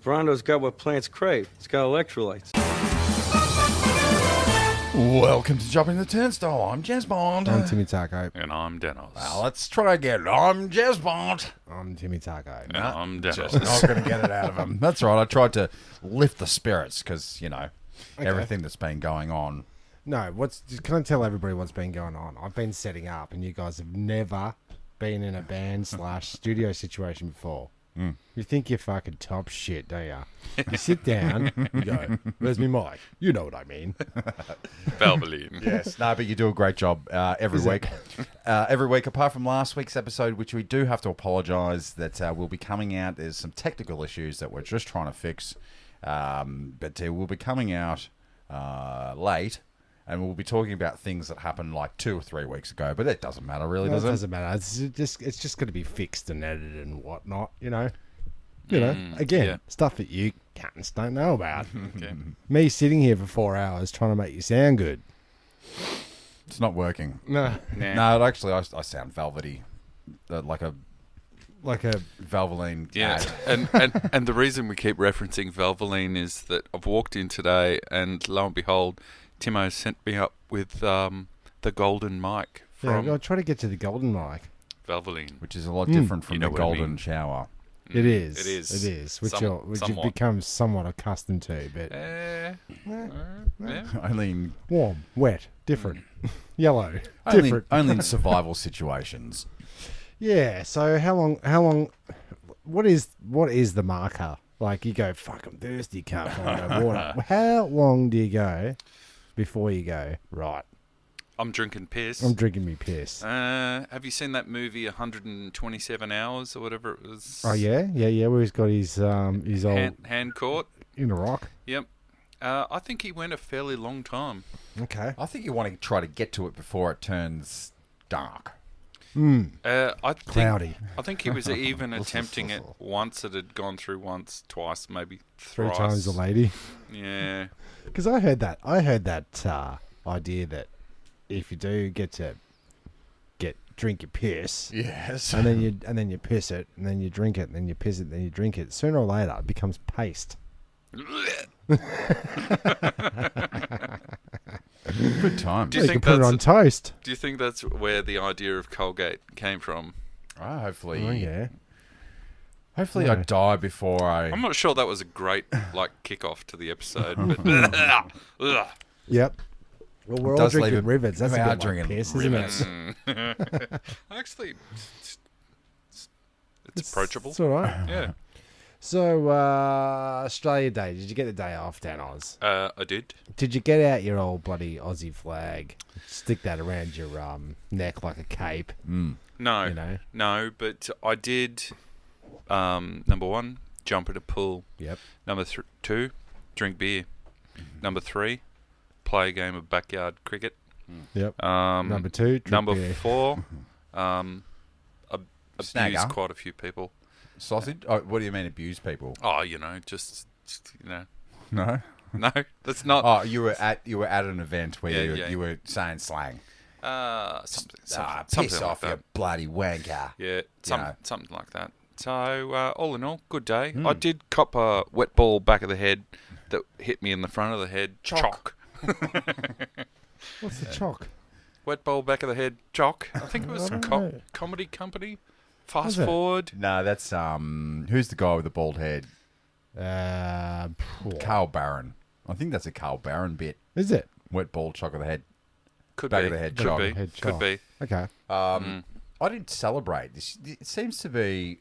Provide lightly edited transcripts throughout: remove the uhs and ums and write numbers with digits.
Brondo's got what plants crave. It's got electrolytes. Welcome to Jumping the Turnstile. I'm Jezbot. I'm Timmy Taco. And I'm Danoz. Well, let's try again. I'm Jezbot. I'm Timmy Taco. And I'm Danoz. Just not going to get it out of him. That's right. I tried to lift the spirits because, everything that's been going on. No, can I tell everybody what's been going on? I've been setting up, and you guys have never been in a band / studio situation before. You think you're fucking top shit, don't you? You sit down, you go, where's me mic? You know what I mean. Valvoline. Yes. No, but you do a great job every week. Every week, apart from last week's episode, which we do have to apologise that will be coming out. There's some technical issues that we're just trying to fix. But we'll be coming out late. And we'll be talking about things that happened like 2 or 3 weeks ago, but it doesn't matter, really, does it? It doesn't matter. It's just going to be fixed and edited and whatnot, Again, stuff that you cunts don't know about. Okay. Me sitting here for 4 hours trying to make you sound good. It's not working. No. No, actually, I sound velvety, like a Valvoline. Yeah, ad. and the reason we keep referencing Valvoline is that I've walked in today, and lo and behold, Timo sent me up with the golden mic from I'll try to get to the golden mic. Valvoline. Which is a lot different from You know the what I golden mean. shower. It is. It is. It is. Which Somewhat. you've become somewhat accustomed to, but Yeah. Only in, warm, wet, different, yellow, only, different. only in survival situations. Yeah. So how long? What is the marker? Like you go, fuck, I'm thirsty, can't find no water. How long do you go before you go, right, I'm drinking piss. I'm drinking me piss? Have you seen that movie 127 Hours or whatever it was? Oh yeah, where he's got his old Hand caught? in a rock. Yep. I think he went a fairly long time. Okay. I think you want to try to get to it before it turns dark. Cloudy. I think he was even attempting it once. It had gone through once, twice, maybe 3 thrice. times a lady. Yeah. Because I heard that idea that if you do drink your piss, Yes. and then you piss it, and then you drink it, and then you piss it, and then you drink it, sooner or later it becomes paste. Good time. Do You you can think put it on toast. Do you think that's where the idea of Colgate came from? Hopefully. Oh yeah. Hopefully I die before I... I'm not sure that was a great kickoff to the episode. But Yep. Well, we're all does leave drinking it- rivets. That's we a are bit like drinking piss, rivets. isn't it? Actually, it's approachable. It's all right. Yeah. So, Australia Day. Did you get the day off, Danoz? I did. Did you get out your old bloody Aussie flag? Stick that around your neck like a cape? No, no, but I did. Number 1, jump at a pool. Yep. Number 2, drink beer. Number 3, play a game of backyard cricket. Yep. Number 2, drink Number beer. 4, abuse Snagger. quite a few people. Sausage? Oh, what do you mean abuse people? Oh, just No? no, that's not. Oh, you were at an event where Yeah. you were saying slang. Something Piss like off, that. you bloody wanker. Yeah, know. something like that. So, all in all, good day. I did cop a wet ball back of the head that hit me in the front of the head. Chock. What's the chalk? Wet ball back of the head. Chock. I think it was I don't know. comedy company. Fast Was it? forward. No, that's who's the guy with the bald head? Carl Barron. I think that's a Carl Barron bit. Is it? Wet ball, chock of the head. Could Back be. of the head Could chock. be. Head Could chock. be. Okay. I didn't celebrate this. It seems to be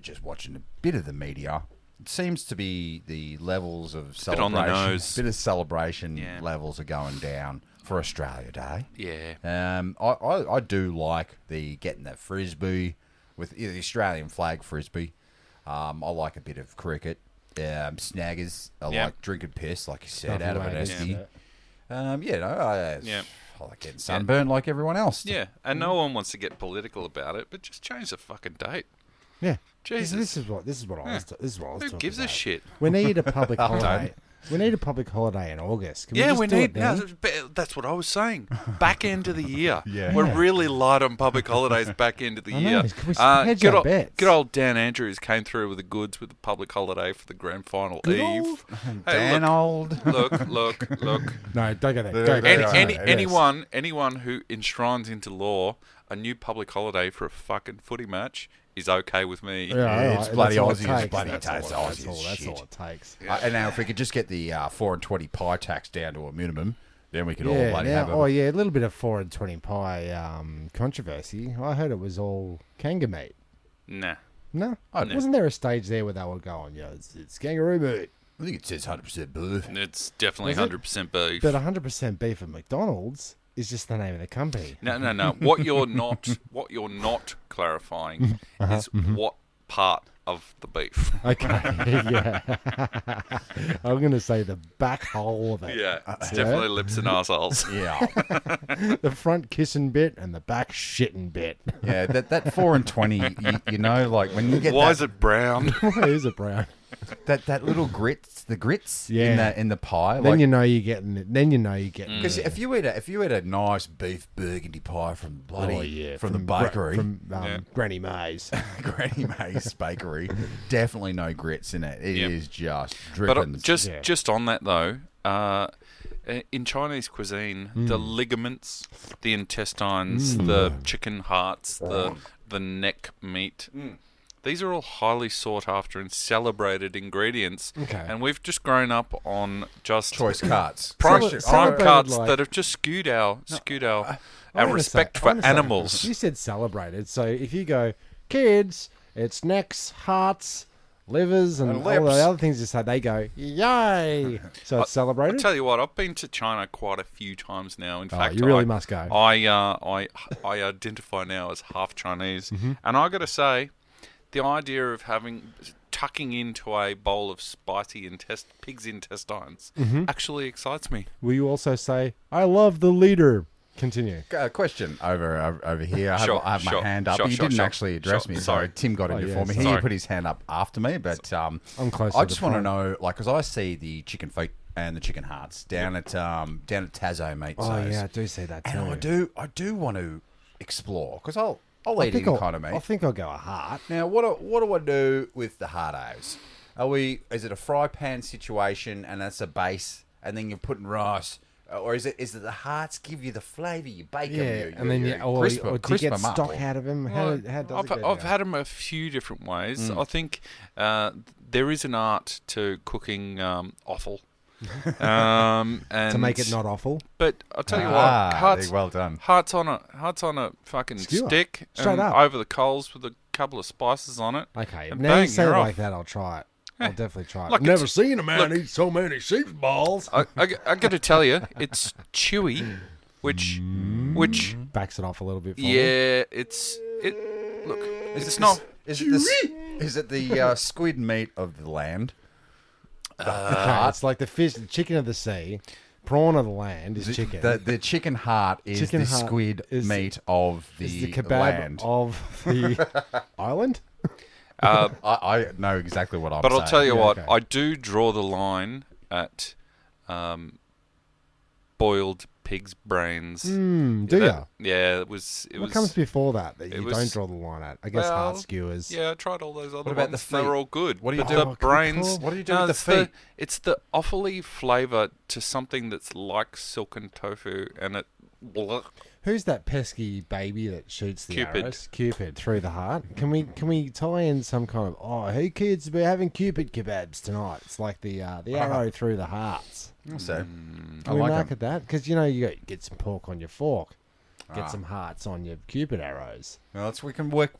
just watching a bit of the media. It seems to be the levels of Bit on celebration. the nose. Bit of celebration Yeah. levels are going down for Australia Day. Yeah. I do like the getting that frisbee with the Australian flag frisbee. I like a bit of cricket. Snaggers. I Yeah. like drinking piss, like you said, Stuff out of like an that, esty. yeah. I like getting sunburned like everyone else. Yeah. And no one wants to get political about it, but just change the fucking date. Yeah. Jesus. This is what I was. This is what I was Who talking gives a about. shit? We need a public holiday. We need a public holiday in August. Can Yeah, just we do it need. then? That's what I was saying. Back end of the year. Yeah. We're really light on public holidays. Back end of the I year. know, can we hedge our bets? Good old Dan Andrews came through with the goods with the public holiday for the grand final Good eve. old- Hey, Dan old. look. No, don't go there. Any- Don't go there. Anyone who enshrines into law a new public holiday for a fucking footy match is okay with me. Yeah, Yeah, it's that's bloody all it Aussie. takes. It's bloody That's taste all- Aussie as That's shit. all it takes. And now, if we could just get the 4 and 20 pie tax down to a minimum, then we could all Yeah, bloody now, have a little bit of 4 and 20 pie controversy. I heard it was all kangaroo meat. Nah. No? Oh, Wasn't there a stage there where they were going, it's kangaroo meat? I think it says 100% beef. It's definitely Was it? 100% beef. But 100% beef at McDonald's is just the name of the company. No. What you're not clarifying is what part of the beef. Okay, yeah. I'm going to say the back hole of it. Yeah, it's definitely lips and arseholes. Yeah. The front kissing bit and the back shitting bit. Yeah, that 4 and 20, you know, like when you get Why that, is it brown? Why is it brown? that little grits Yeah. in the pie. Then like, you know you're getting it. Then you know you're getting it. because if you eat a nice beef burgundy pie from from the Gra- bakery, from Yeah. Granny May's. Granny May's bakery, definitely no grits in it. It is Yep. just But dripping. just on that though, in Chinese cuisine, the ligaments, the intestines, the chicken hearts, the neck meat. These are all highly sought after and celebrated ingredients. Okay. And we've just grown up on just choice carts. prime Celebrated cards like- that have just skewed our I our wanna respect say- I for wanna say- animals. You said celebrated, so if you go kids, it's necks, hearts, livers, and And all lips. the other things you say, they go yay. So it's I celebrated. tell you what, I've been to China quite a few times now. In fact, you really must go. I identify now as half Chinese, and I got to say, the idea of tucking into a bowl of spicy pig's intestines actually excites me. Will you also say, I love the leader? Continue. Question over here. I Sure, have my sure, hand up. sure, you sure, didn't sure. actually address Sure, me. sorry. Sorry, Tim got in yeah, before me. sorry. He put his hand up after me, but I'm close. I just want to know, like, because I see the chicken feet and the chicken hearts down at Tazo, mate. Oh yeah, I do see that too. And I do want to explore because I'll eat any kind of meat. I think I'll go a heart. Now, what do I do with the hardos? Is it a fry pan situation and that's a base, and then you're putting rice, or is it the hearts give you the flavour? You bake them, and then or do you get stock out of them? How does it go I've down? had them a few different ways. I think there is an art to cooking offal. And to make it not awful. But I'll tell you what, hearts, well done. hearts on a fucking Skewer. stick, Straight and up. over the coals with a couple of spices on it. Okay, And now you bang, say it you're like off. that, I'll try it. I'll definitely try it. Look, Never it's- seen a man look- eat so many sheep's balls. I got to tell you, it's chewy, which Backs it off a little bit for me. yeah, look, it's not. Is it the squid meat of the land? Okay, it's like the fish, the chicken of the sea. Prawn of the land is chicken. The chicken heart is Chicken the heart squid is- meat of is the the kebab land. of the island. I know exactly what I'm But saying. I'll tell you Yeah, what, okay. I do draw the line at boiled pig's brains. Do That- ya? Yeah, it was. What comes before that you was- don't draw the line at? I guess Well, heart skewers. Yeah, I tried all those other about ones. the They feet? were all good. What do you but do? the What brains? What do you do with it's the feet? It's the awfully flavour to something that's like silken tofu, and it. Who's that pesky baby that shoots the Cupid. arrows? Cupid through the heart. Can we tie in some kind of hey kids, we're having Cupid kebabs tonight? It's like the arrow through the hearts. So, Can I we like market them. that? Because get some pork on your fork, get some hearts on your Cupid arrows. Well, we can work.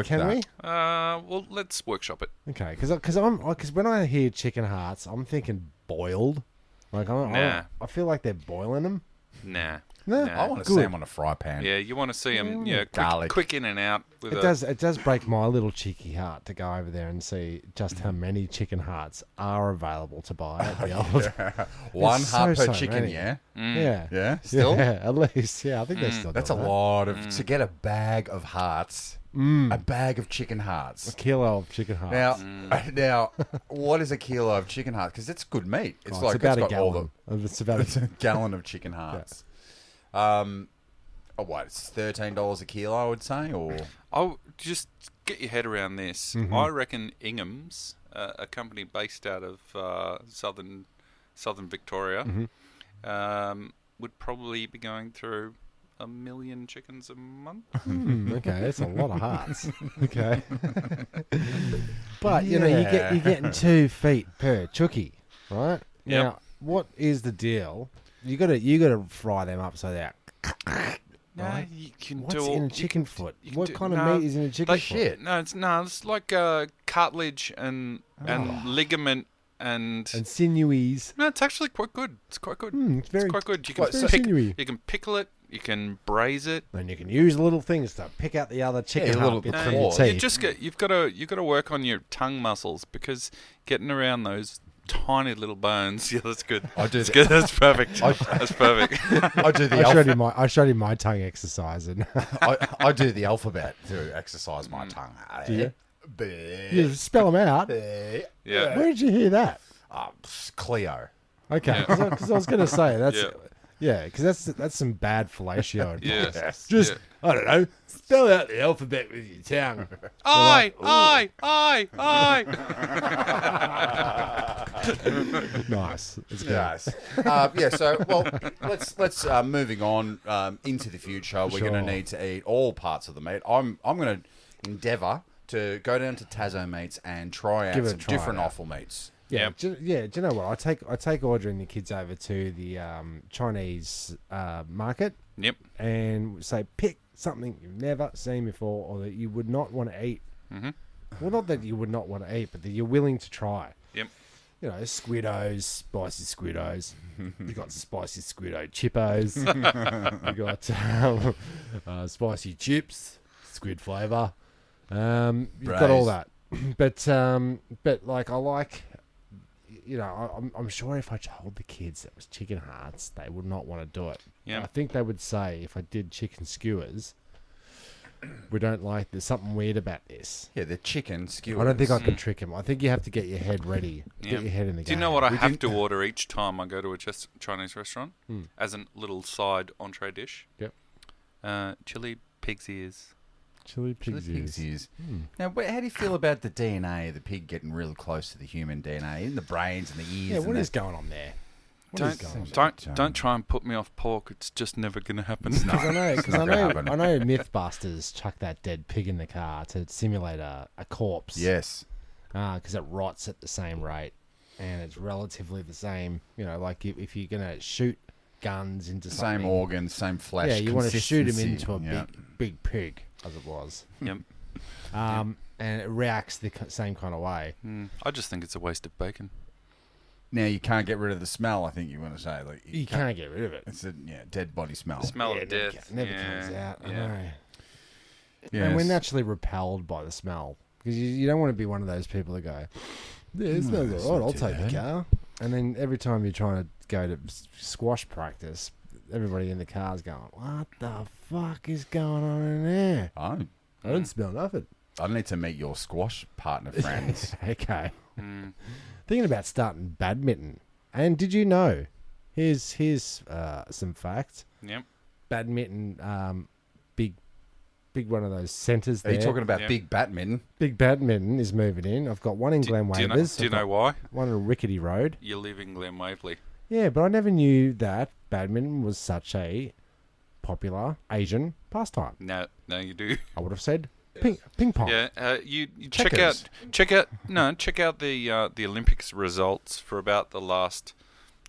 Can that. we? Well, let's workshop it. Okay, because when I hear chicken hearts, I'm thinking boiled. Like Nah. I feel like they're boiling them. Nah. No, Nah. I want to Good. see them on a fry pan. Yeah, you want to see them. Yeah, Garlic. quick in and out. With It does break my little cheeky heart to go over there and see just how many chicken hearts are available to buy at the old. One There's heart so per chicken, many. yeah? Yeah. Yeah, still? Yeah, at least. Yeah, I think they still That's do a that. lot of... To get a bag of hearts a bag of chicken hearts. A kilo of chicken hearts. Now, what is a kilo of chicken hearts? Because it's good meat. It's like about it's a got all gallon. It's about it's a gallon of chicken hearts. What? It's $13 a kilo, I would say, or I'll just get your head around this. I reckon Ingham's, a company based out of southern Victoria, would probably be going through 1 million chickens a month. Okay, that's a lot of hearts. Okay, but you know, you're getting 2 feet per chookie, right? Yep. Now, what is the deal? You gotta fry them up so they're. No, you can What's do in a you chicken can- foot? you can What do- kind of no, meat is in a chicken they- foot? It's like cartilage and ligament and. And sinewies. No, it's actually quite good. It's quite good. It's very. It's quite good. You What, can so- sinewy. you can pickle it. You can braise it. And you can use little things to pick out the other chicken Yeah, heart little bits claws. from your You teeth. You've got to work on your tongue muscles because getting around those tiny little bones. Yeah, that's good. I do That's the- good. That's perfect. That's perfect. I do the I showed him my tongue exercise, and I do the alphabet to exercise my tongue. Do you? B- you spell them out. B- Yeah. Where did you hear that? Cleo. Okay, Yeah. because I was going to say that's Yeah. because that's some bad fellatio. Yeah. Just Yeah. I don't know, spell out the alphabet with your tongue. I. Nice. It's good. Yes. So let's moving on into the future. We're going Sure. to need to eat all parts of the meat. I'm going to endeavour to go down to Tazo Meats and try out Give it a some try, different yeah. offal meats. Yeah, Yep. do you know what? I take Audrey and the kids over to the Chinese market Yep. and say pick something you've never seen before or that you would not want to eat. Mhm. Well, not that you would not want to eat, but that you're willing to try. Yep. You know, squiddos, spicy squiddos. You got spicy squiddo chippos. You got spicy chips, squid flavour. You've got all that. But like I like, you know, I'm sure if I told the kids that was chicken hearts, they would not want to do it. Yeah. I think they would say if I did chicken skewers, we don't like. There's something weird about this. Yeah, the chicken skewers. I don't think I can trick them. I think you have to get your head ready. Yeah. Get your head in the game. Do you know what I We have didn't- to order each time I go to a Chinese restaurant as a little side entree dish? Yep. Chili pig's ears. Chili The pig's pig's ears. ears. Now, how do you feel about the DNA of the pig getting really close to the human DNA in the brains and the ears? Yeah, and what the- is going on there? What is going on? Don't try and put me off pork. It's just never going to happen. Because not gonna happen. I know Mythbusters chuck that dead pig in the car to simulate a corpse. Yes. Because it rots at the same rate, and it's relatively the same. You know, like if you're gonna shoot guns into Same something, organs, same flesh. yeah, you want to shoot him consistency. into a Yeah. big pig, as it was. Yep. And it reacts the same kind of way. I just think it's a waste of bacon. Now you can't get rid of the smell. I think you want to say like You can't get rid of it. It's a dead body smell. The smell Yeah, of it death. never yeah. comes out. I Yeah. know. Yes. And we're naturally repelled by the smell because you don't want to be one of those people that go, "Yeah, it smells it's all right. not I'll too take the bad." car." And then every time you're trying to go to squash practice, everybody in the car's going, "What the fuck is going on in there? I I don't smell nothing." need to meet your squash partner friends. Okay. Thinking about starting badminton. And did you know? Here's some facts. Yep. Badminton, big one of those centres Are there. you talking about Yeah. big badminton? Big badminton is moving in. I've got one in Glen Do you know, Wavers. do you I've got know why? one on Rickety Road. You live in Glen Waverley. Yeah, but I never knew that badminton was such popular Asian pastime. No, you do. I would have said ping pong. Yeah, you check Checkers. out the Olympics results for about the last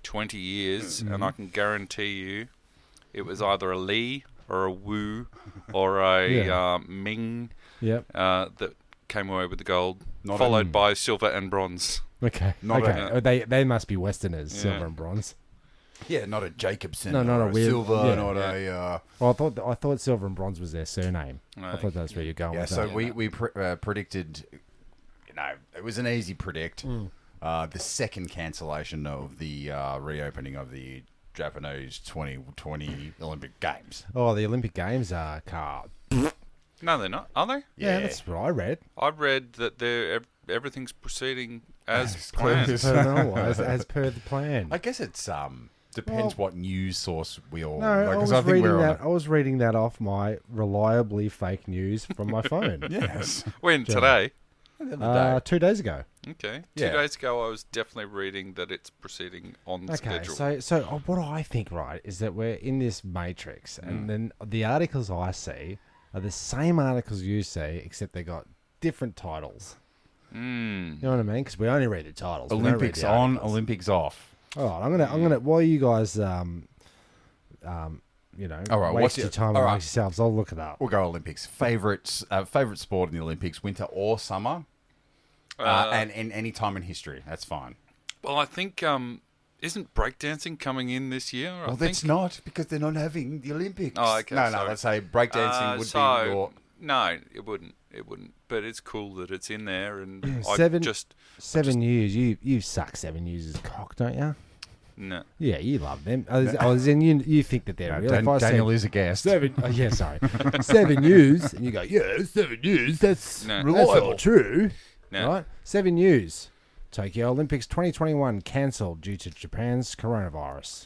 20 years, and I can guarantee you, it was either a Lee or a Wu or a Yeah. Ming Yep. that came away with the gold, Not followed a- by silver and bronze. Okay. Not okay. a- Oh, they must be Westerners, Yeah. silver and bronze. Yeah, not a Jacobson. No, not or a weird- silver. yeah. Not Yeah. a. Well, I thought silver and bronze was their surname. No. I thought that's where you're going. Yeah, with so that. we predicted, it was an easy predict. The second cancellation of the reopening of the Japanese 2020 Olympic Games. Oh, the Olympic Games are car. No, they're not. Are they? Yeah, that's what I read. I read that everything's proceeding as As planned. As per the plan. I guess it's depends what news source we all. No, like, I 'cause was think reading we're on that. I was reading that off my reliably fake news from my phone. Yes. When today? The other day. 2 days ago. Okay. Yeah. 2 days ago, I was definitely reading that it's proceeding on Okay, schedule. so what I think, right, is that we're in this matrix, and then the articles I see are the same articles you see, except they got different titles. You know what I mean? Because we only read the titles. We don't read Olympics the on, articles. Olympics off. All right, I'm gonna while you guys All right, what's waste your- your time all right. amongst yourselves, I'll look it up. We'll go Olympics. Favorite sport in the Olympics, winter or summer, and any time in history. That's fine. Well, I think isn't breakdancing coming in this year? Well, that's not because they're not having the Olympics. Oh, okay, No, sorry. let's say breakdancing would be your. No, it wouldn't. It wouldn't. But it's cool that it's in there, and Seven- I just 7 years, you suck 7 years as cock, don't you? no. Yeah, you love them. Then you think that they're real. If I said Daniel is a guest. 7, yeah, sorry, 7 years, and you go, yeah, 7 years. That's No. that's Reliable. not true, No. right? 7 years. Tokyo Olympics 2021 cancelled due to Japan's coronavirus.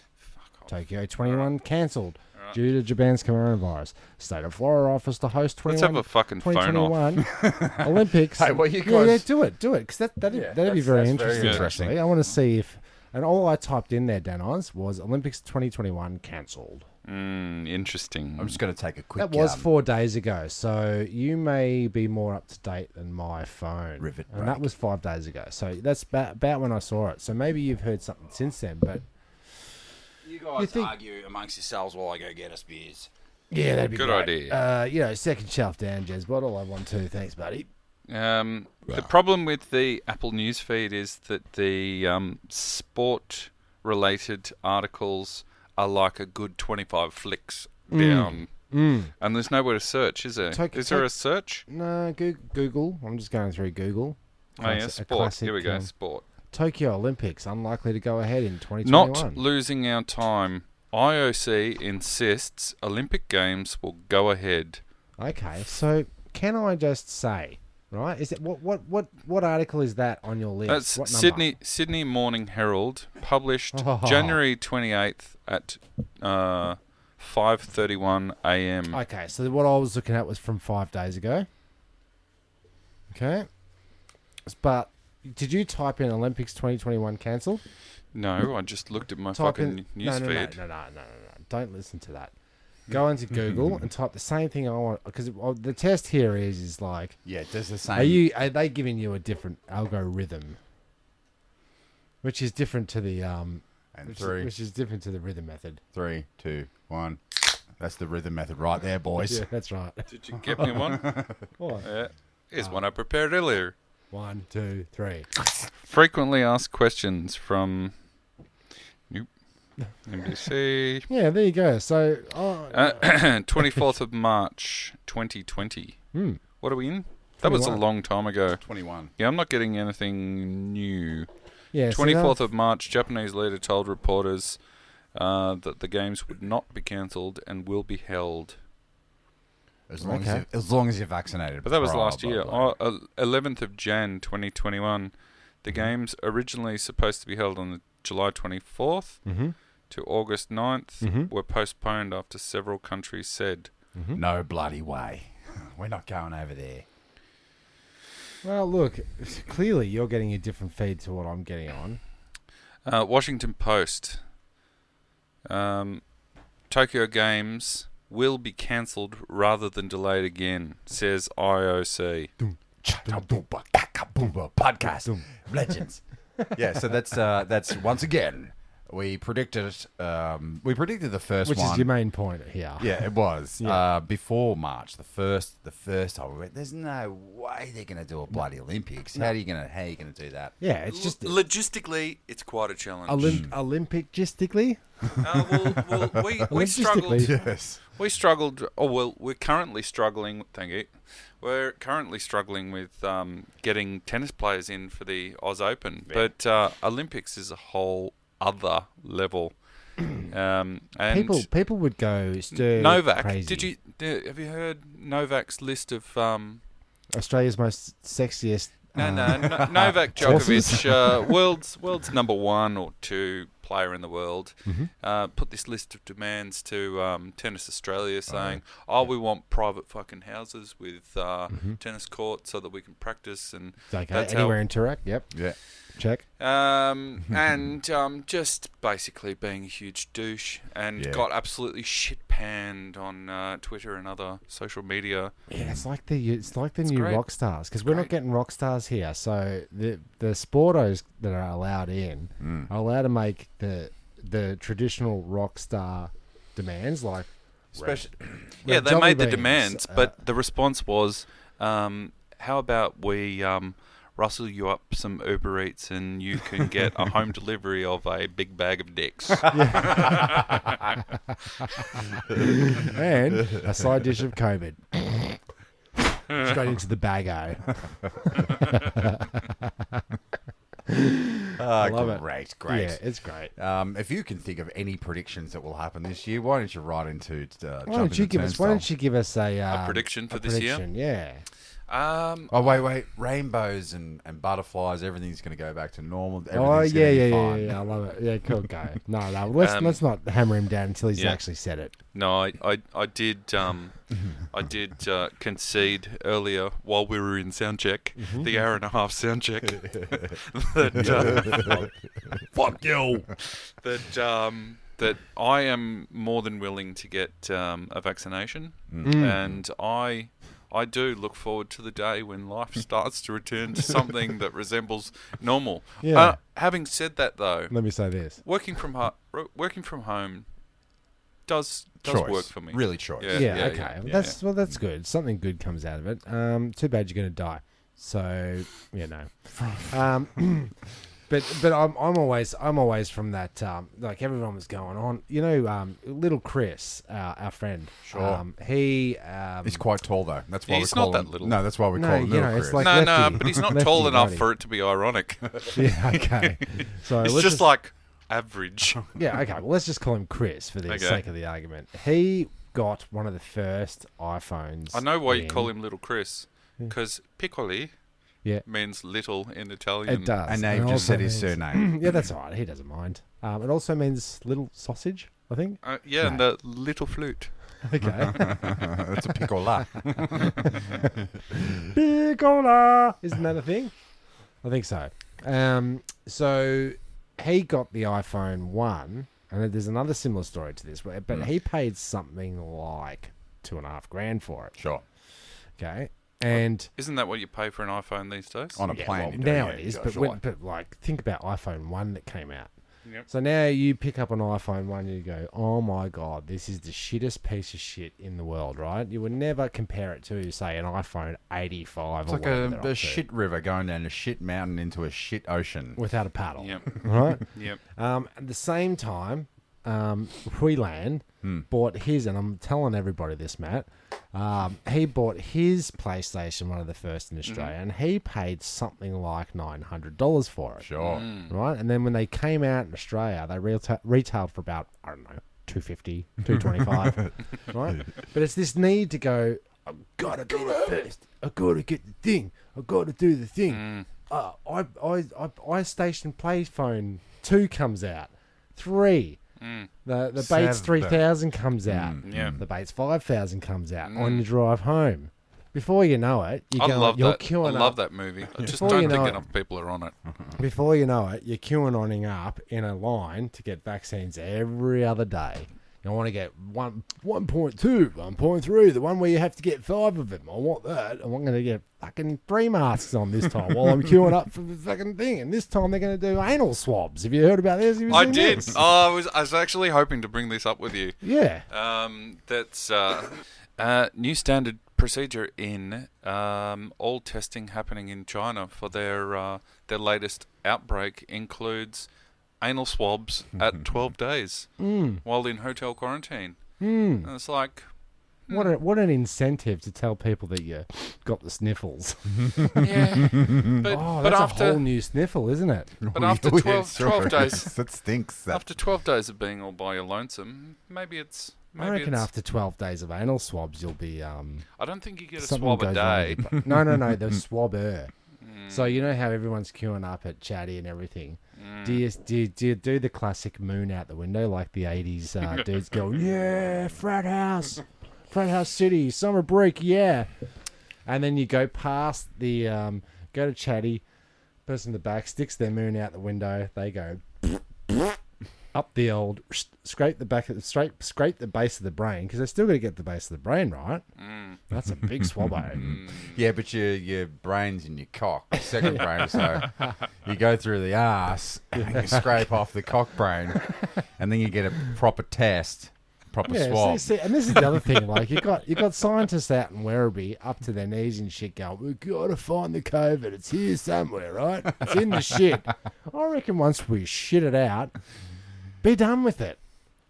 Tokyo 21 cancelled due to Japan's coronavirus. State of Florida offers to host Let's 21, have a fucking phone off. 2021 Olympics. Hey, well, you Yeah, guys- do it, because that'd be Yeah, very that's very interesting. interesting. Actually, I want to see if, and all I typed in there, Danoz, was Olympics 2021 cancelled. Interesting. I'm just going to take a quick. That was 4 days ago, so you may be more up to date than my phone. Rivet and that break. was 5 days ago, so that's about when I saw it. So maybe you've heard something since then, but You guys You think- argue amongst yourselves while I go get us beers. yeah, that'd be Good great. idea. Second shelf down, Jezbot. All I want to. Thanks, buddy. The problem with the Apple News feed is that the sport-related articles are like a good 25 flicks down. And there's nowhere to search, is there? Is there a search? No, Google. I'm just going through Google. Oh, yeah, A sport. classic, Here we go, sport. Tokyo Olympics unlikely to go ahead in 2021. Not losing our time. IOC insists Olympic Games will go ahead. Okay, so can I just say, right? Is it what article is that on your list? That's What number? Sydney Morning Herald, published Oh. January 28th at 5:31 a.m. Okay, so what I was looking at was from 5 days ago. Okay, but did you type in Olympics 2021 cancelled? No, I just looked at my Type fucking in news feed. No. Don't listen to that. Go into Google and type the same thing I want, because the test here is like, Yeah, it does the same. are they giving you a different algorithm, which is different to the And which is different to the rhythm method. 3, 2, 1. That's the rhythm method right there, boys. Yeah, that's right. Did you get me one? What? Yeah. Here's one I prepared earlier. 1, 2, 3. Frequently asked questions from NBC. Yeah, there you go. So, 24th of March, 2020. What are we in? That was a 21. long time ago. 21. Yeah, I'm not getting anything new. yeah, 24th of March, Japanese leader told reporters that the games would not be cancelled and will be held. As long, Okay. as long as you're vaccinated. But that was Blah, last blah, year. blah. 11th of Jan 2021. The games originally supposed to be held on the July 24th to August 9th were postponed after several countries said. No bloody way. We're not going over there. Well, look, clearly you're getting a different feed to what I'm getting on. Washington Post. Tokyo Games will be cancelled rather than delayed again, says IOC. Podcast legends. Yeah, so that's once again we predicted the first Which one. is your main point here. Yeah, it was Yeah. before March. The first time we went, there's no way they're going to do a bloody Olympics. How are you going to do that? Yeah, it's just Logistically, it's quite a challenge. Olympic-gistically. We struggled. Logistically. Yes. We struggled. Oh well, we're currently struggling. Thank you. We're currently struggling with getting tennis players in for the Oz Open, but Olympics is a whole other level. And People would go stir Novak. crazy. Have you heard Novak's list of? Australia's most sexiest. Novak Djokovic, world's number 1 or 2 player in the world, put this list of demands to Tennis Australia saying, we want private fucking houses with tennis courts so that we can practice. And Okay, that's anywhere in Toorak, yep. Yeah. Check. And just basically being a huge douche and got absolutely shit panned on Twitter and other social media. Yeah, it's like the new great. rock stars because we're not getting rock stars here. So the sportos that are allowed in are allowed to make the traditional rock star demands like Especially, Yeah, they Jelly made the beans, demands, but the response was, how about we rustle you up some Uber Eats and you can get a home delivery of a big bag of dicks. and a side dish of COVID. Straight into the bago. I love it. Great. Yeah, it's great. If you can think of any predictions that will happen this year, why don't you write into Why don't you give us a prediction for this prediction? year? Yeah. Oh, wait. Rainbows and butterflies, everything's going to go back to normal. Oh, Everything's yeah. gonna be fine. I love it. Yeah, cool, go. No, let's not hammer him down until he's actually said it. No, I did concede earlier while we were in sound check, the hour and a half sound check. Fuck you. That I am more than willing to get a vaccination, and I do look forward to the day when life starts to return to something that resembles normal. Yeah. Having said that, though, Let me say this. working from home does Choice. work for me. Really choice. Yeah, okay. That's good. Something good comes out of it. Too bad you're going to die. So, But I'm always from that. Like everyone was going on. Little Chris, our friend. Sure. He's He's quite tall though. That's why He's we call not him. that little. No, that's why we No, call him you Little know, it's Chris. like- No, lefty- but he's not lefty tall enough righty. for it to be ironic. Yeah, okay. So It's let's just like average. yeah, okay. Well, let's just call him Chris for the Okay. sake of the argument. He got one of the first iPhones. I know why you in- call him Little Chris, because piccoli Yeah. means little in Italian. It does. And It Nave just also said his means- surname. Yeah, that's all right. He doesn't mind. It also means little sausage, I think. Yeah, and the little flute. Okay. That's a piccola. Piccola! Isn't that a thing? I think so. So he got the iPhone 1, and there's another similar story to this, but he paid something like $2,500 for it. Sure. Okay. And Isn't that what you pay for an iPhone these days? On a yeah, plane. well, you do, now yeah, it is, sure, but, sure. but think about iPhone 1 that came out. Yep. So now you pick up an iPhone 1 and you go, oh my God, this is the shittest piece of shit in the world, right? You would never compare it to, say, an iPhone 85 It's or like whatever they're a up to, shit river going down a shit mountain into a shit ocean. without a paddle. Yep. Right? Yep. At the same time, Huilan bought his, and I'm telling everybody this, Matt, he bought his PlayStation, one of the first in Australia, and he paid something like $900 for it. Sure. Right? And then when they came out in Australia, they retailed for about, I don't know, $250, $225. Right? But it's this need to go, I've got to be the first. I've got to get the thing. I've got to do the thing. iStation PlayPhone 2 comes out. 3. The Bates 3000 comes out. Yeah. The Bates 5000 comes out on your drive home. Before you know it, I love you're that. I queuing love up. that movie. I just Before don't you think know enough people are on it. Before you know it, you're queuing up in a line to get vaccines every other day. I want to get 1.2, 1.3, the one where you have to get 5 of them. I want that. I'm going to get fucking 3 masks on this time while I'm queuing up for the fucking thing. And this time they're going to do anal swabs. Have you heard about this? Have you I seen did. this? Oh, I was actually hoping to bring this up with you. Yeah. That's new standard procedure in all testing happening in China for their latest outbreak includes anal swabs at 12 days while in hotel quarantine. And it's like, What an incentive to tell people that you got the sniffles. Yeah. But, Oh, but that's after a whole new sniffle, isn't it? but after 12 days, that stinks. after 12 days of being all by your lonesome, maybe I reckon after 12 days of anal swabs, you'll be I don't think you get a something swab a goes wrong day. with you. No, the swabber. So you know how everyone's queuing up at Chatty and everything. Do you do the classic moon out the window like the 80s dudes go, yeah, frat house city, summer break, yeah. And then you go past the, go to Chatty, person in the back sticks their moon out the window, they go up the old, scrape the base of the brain, because they're still going to get the base of the brain, right? That's a big swabbo. Yeah, but your brain's in your cock, second brain, so you go through the ass and you scrape off the cock brain, and then you get a proper test, proper swab. See, and this is the other thing. Like you got scientists out in Werribee up to their knees in shit, going, "We've got to find the COVID. It's here somewhere, right? It's in the shit." I reckon once we shit it out, be done with it.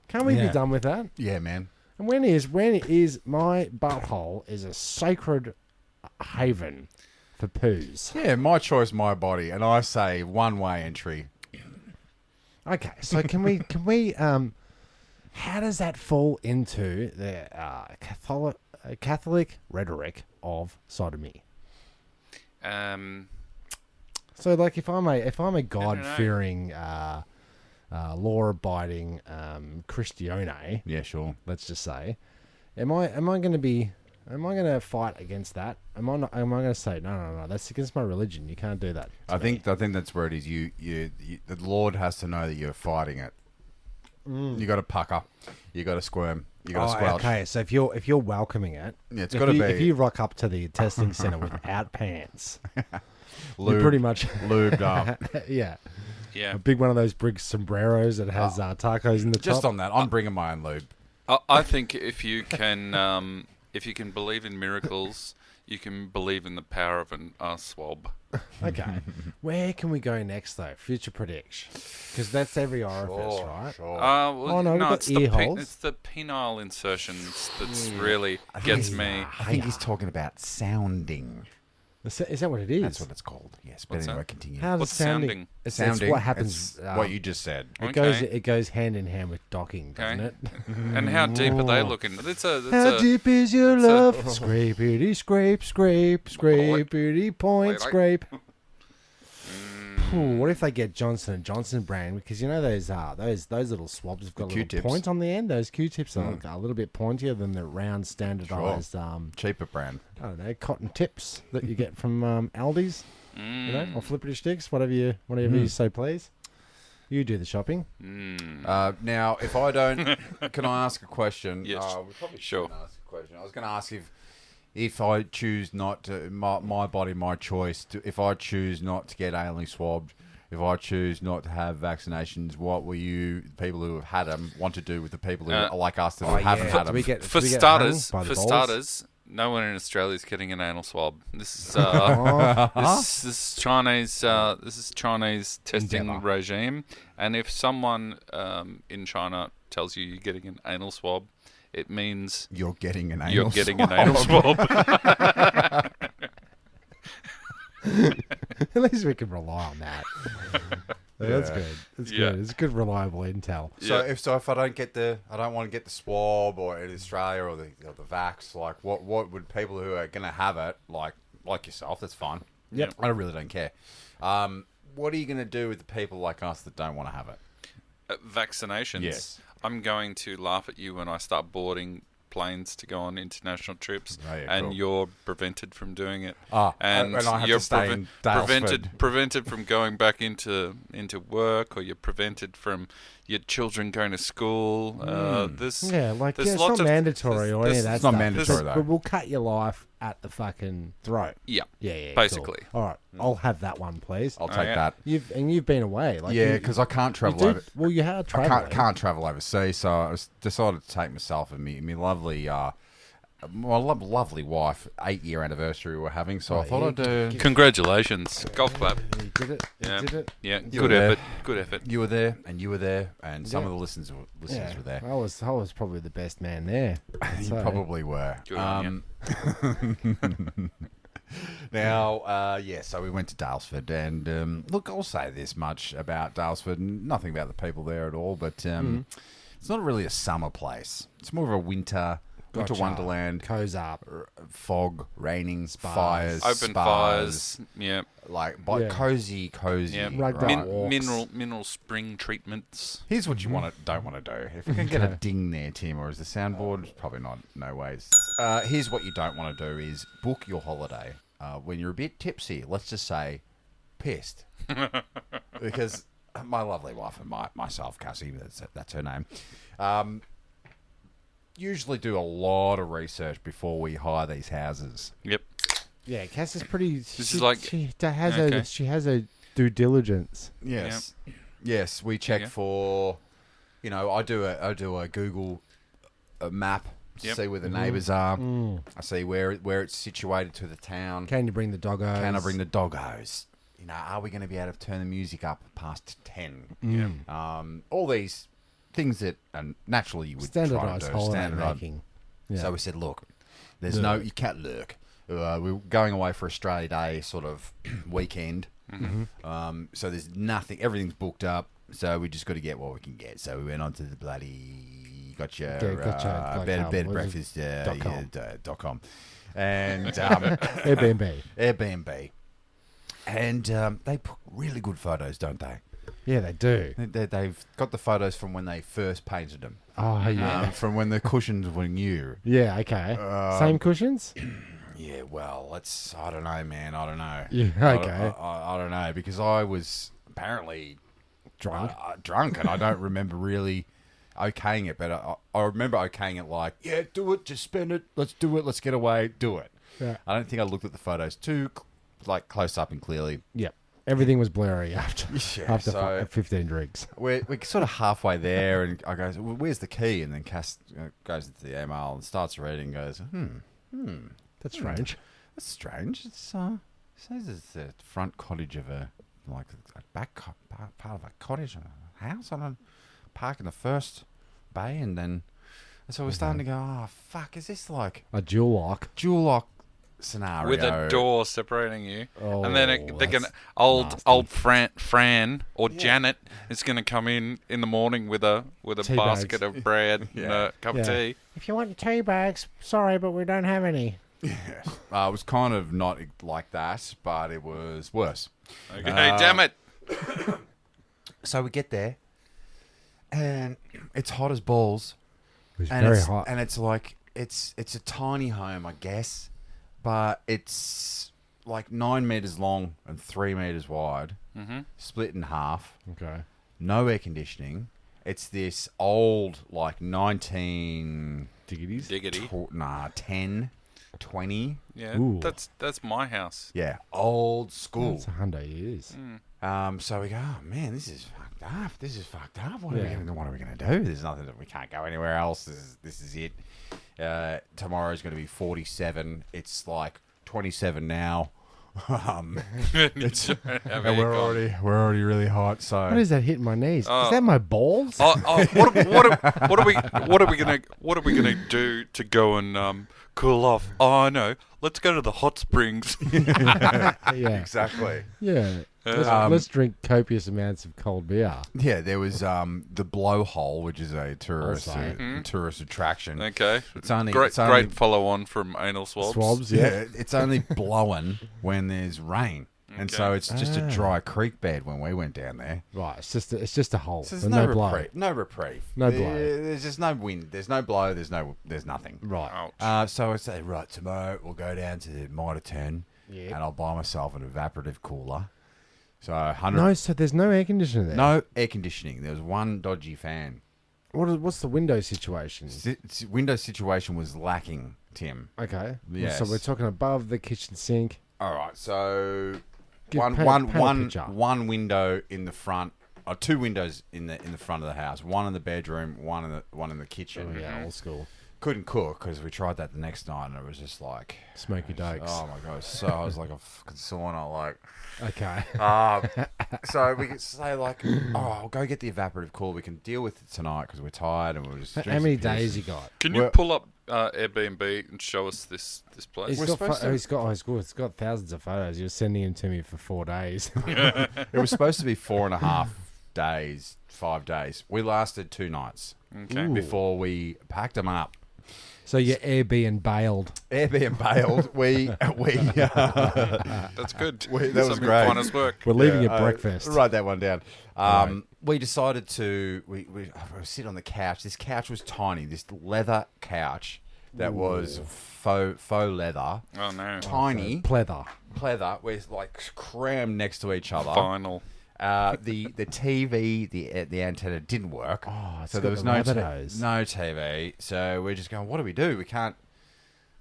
Can't we be done with that? Yeah, man. And when is my butthole is a sacred haven for poos. Yeah, my choice, my body, and I say one-way entry. Okay, so can we how does that fall into the Catholic rhetoric of sodomy? So, like, if I'm a God-fearing, law-abiding Christione, Yeah, sure. let's just say, am I going to fight against that? Am I going to say no? That's against my religion. You can't do that. I think that's where it is. You the Lord has to know that you're fighting it. You got to pucker. You got to squirm. You got to squelch. Okay, so if you're welcoming it, Yeah, it's got to be if you rock up to the testing center without pants, lubed, you're pretty much lubed up. yeah. Yeah. A big one of those big sombreros that has tacos in the Just top. on that, I'm bringing my own lube. I think if you can believe in miracles, you can believe in the power of an ass swab. Okay. Where can we go next, though? Future prediction. Because that's every orifice, right? Sure. Oh, no, we've got it's ear holes. it's the penile insertions that's really gets me. I think he's talking about sounding. Is that what it is? That's what it's called. Yes, but What's anyway, that? continue. How does What's sounding? sounding? It's Sounding. what happens. It's what you just said. It goes hand in hand with docking, doesn't Okay. it? And how deep are they looking? How deep is your it's a- love? Scrapity scrape, scrape, scrapity point, scrape. What if they get Johnson & Johnson brand? Because you know those little swabs have got a little Q-tips. point on the end. Those Q-tips are a little bit pointier than the round standardized. Cheaper brand. I don't know, cotton tips that you get from Aldi's, you know, or flippity sticks, whatever you so please. You do the shopping. Now, if I don't, can I ask a question? Yes. We probably Sure. shouldn't ask a question. I was going to ask if I choose not to, my body, my choice. If I choose not to get anally swabbed, if I choose not to have vaccinations, what will you, people who have had them, want to do with the people who are like us that haven't had them? For starters, no one in Australia is getting an anal swab. This is this is Chinese testing Endeavour. regime, and if someone in China tells you you're getting an anal swab, it means You're getting an anal you're getting swab. an anal swab. At least we can rely on that. That's good. It's good. It's good, reliable intel. So if I don't get I don't want to get the swab or in Australia or the vax, like what would people who are going to have it, like yourself, that's fine. Yep. I really don't care. What are you going to do with the people like us that don't want to have it? Vaccinations. Yes. I'm going to laugh at you when I start boarding planes to go on international trips, Oh, yeah, and cool. you're prevented from doing it. And I have you're to stay in Dalesford. prevented from going back into work, or you're prevented from your children going to school. There's It's lots not of- mandatory or any of that It's not stuff. mandatory, But though. we'll cut your life at the fucking throat. Yeah, Yeah, basically. Cool. All right, I'll have that one, please. I'll take yeah. that. You've been away, like Yeah, because I can't travel you over. did, well, you had I travel. can't travel overseas, so I decided to take myself and me lovely my lovely wife, 8-year anniversary we're having, so I thought yeah, I'd do... Congratulations. Golf clap. You did it. You Yeah. did it. Yeah, You good were there. effort. Good effort. You were there, and you were there, and some Yeah. of the listeners Yeah, were there. I was probably the best man there. You So- probably were. Good on Now, so we went to Dalesford, and look, I'll say this much about Dalesford, nothing about the people there at all, but it's not really a summer place. It's more of a winter Gotcha. wonderland. Co's up. Fog, raining, Spas. fires, Open spas, fires. Yeah. like Yeah. cozy. Yeah. Rugged right? up. walks. Mineral spring treatments. Here's what you don't want to do. If we can get a ding there, Tim, or is the soundboard? Probably not. No ways. Here's what you don't want to do is book your holiday when you're a bit tipsy. Let's just say pissed. Because my lovely wife and myself, Cassie, that's her name, usually do a lot of research before we hire these houses. Yep. Yeah, Cass is pretty. is like- she has Okay. she has a due diligence. Yes. Yes, we check Yeah. for, I do a Google map to Yep. see where the neighbours are. I see where it's situated to the town. Can you bring the doggos? Can I bring the doggos? Are we going to be able to turn the music up past 10? All these things that naturally you would try to standardized do. holiday Standardised. making? Yeah. So we said, look, you can't look. We're going away for Australia Day sort of weekend. So there's nothing, everything's booked up. So we just got to get what we can get. So we went on to the bloody Gotcha, bed and what is breakfast .com and Airbnb. Airbnb. And they put really good photos, don't they? Yeah, they do. They've got the photos from when they first painted them. Oh yeah. From when the cushions were new. Yeah. Okay. Same cushions. Yeah, well, I don't know, man. I don't know. Yeah. Okay. I don't know, because I was apparently Drunk. drunk, and I don't remember really okaying it, but I remember okaying it like, yeah, do it, just spend it, let's do it, let's get away, do it. Yeah. I don't think I looked at the photos too close up and clearly. Yep. Everything was blurry after Yeah, so 15 drinks. we're sort of halfway there, and I goes, well, where's the key? And then Cass goes into the email and starts reading and goes, That's strange. that's strange. It says it's the front cottage of a back part of a cottage, a house. I don't park in the first bay, and so we're starting to go, oh fuck, is this like A dual lock. dual lock scenario With a door separating you, Oh, and then they're gonna old Fran or Janet is gonna come in the morning with a Tea basket bags. of bread and a cup of tea. If you want tea bags, sorry, but we don't have any. it was kind of not like that, but it was worse. Okay, damn it! So we get there, and it's hot as balls. It was And very it's, hot. and it's like it's a tiny home, I guess, but it's like 9 meters long and 3 meters wide, split in half. Okay. No air conditioning. It's this old, like 19, Diggities. Diggity. 10, 20. Yeah, Ooh. that's my house. Yeah, old school. That's 100 years. So we go, oh man, this is fucked up. This is fucked up. What are Yeah. we gonna do? There's nothing that we can't go anywhere else. This is it. Tomorrow's gonna be 47. It's like 27 now. And we're already really hot. So What is that hitting my knees? Is that my balls? what are we gonna do to go and cool off? Oh, I know. Let's go to the hot springs. Yeah. exactly. Yeah. Let's drink copious amounts of cold beer. Yeah, there was the blowhole, which is a tourist Also. tourist attraction. Okay, It's only great follow on from anal swabs. Swabs, Yeah, yeah. it's only blowing when there's rain, and so Okay. it's just a dry creek bed when we went down there. Right. It's just a hole. So but there's no blow. reprieve. No reprieve. No blow. There's just no wind. There's no blow. There's nothing. Right. Ouch. So I say, right, tomorrow we'll go down to the Mitre Turn, Yeah. and I'll buy myself an evaporative cooler. So 100. No, so there's no air conditioner there. No air conditioning. There was one dodgy fan. What's the window situation? Window situation was lacking, Tim. Okay. Yes. So we're talking above the kitchen sink. All right, so Paint a picture. one window in the front, or two windows in the front of the house. One in the bedroom, one in the kitchen. Oh, yeah, old school. couldn't cook because we tried that the next night and it was just like Smoky Dokes. oh my god, so I was like a fucking sauna, like. Okay. So we could say like, oh, I'll go get the evaporative cooler. We can deal with it tonight because we're tired and we're just. How many days you got? Can you pull up Airbnb and show us this place? He's got thousands of photos. You're sending them to me for 4 days. It was supposed to be 4.5 days, 5 days. We lasted 2 nights before we packed them up. So you're Airbnb bailed. Airbnb bailed. We That's good. that was Some great. finest work. We're leaving at breakfast. Write that one down. Right. We decided to we sit on the couch. This couch was tiny. This leather couch that was faux leather. Oh no. Tiny Pleather. pleather. We're like crammed next to each other. Final. The TV, the antenna didn't work. Oh, it's so got there was the no Rabbitohs. no TV. So we're just going, what do we do? We can't.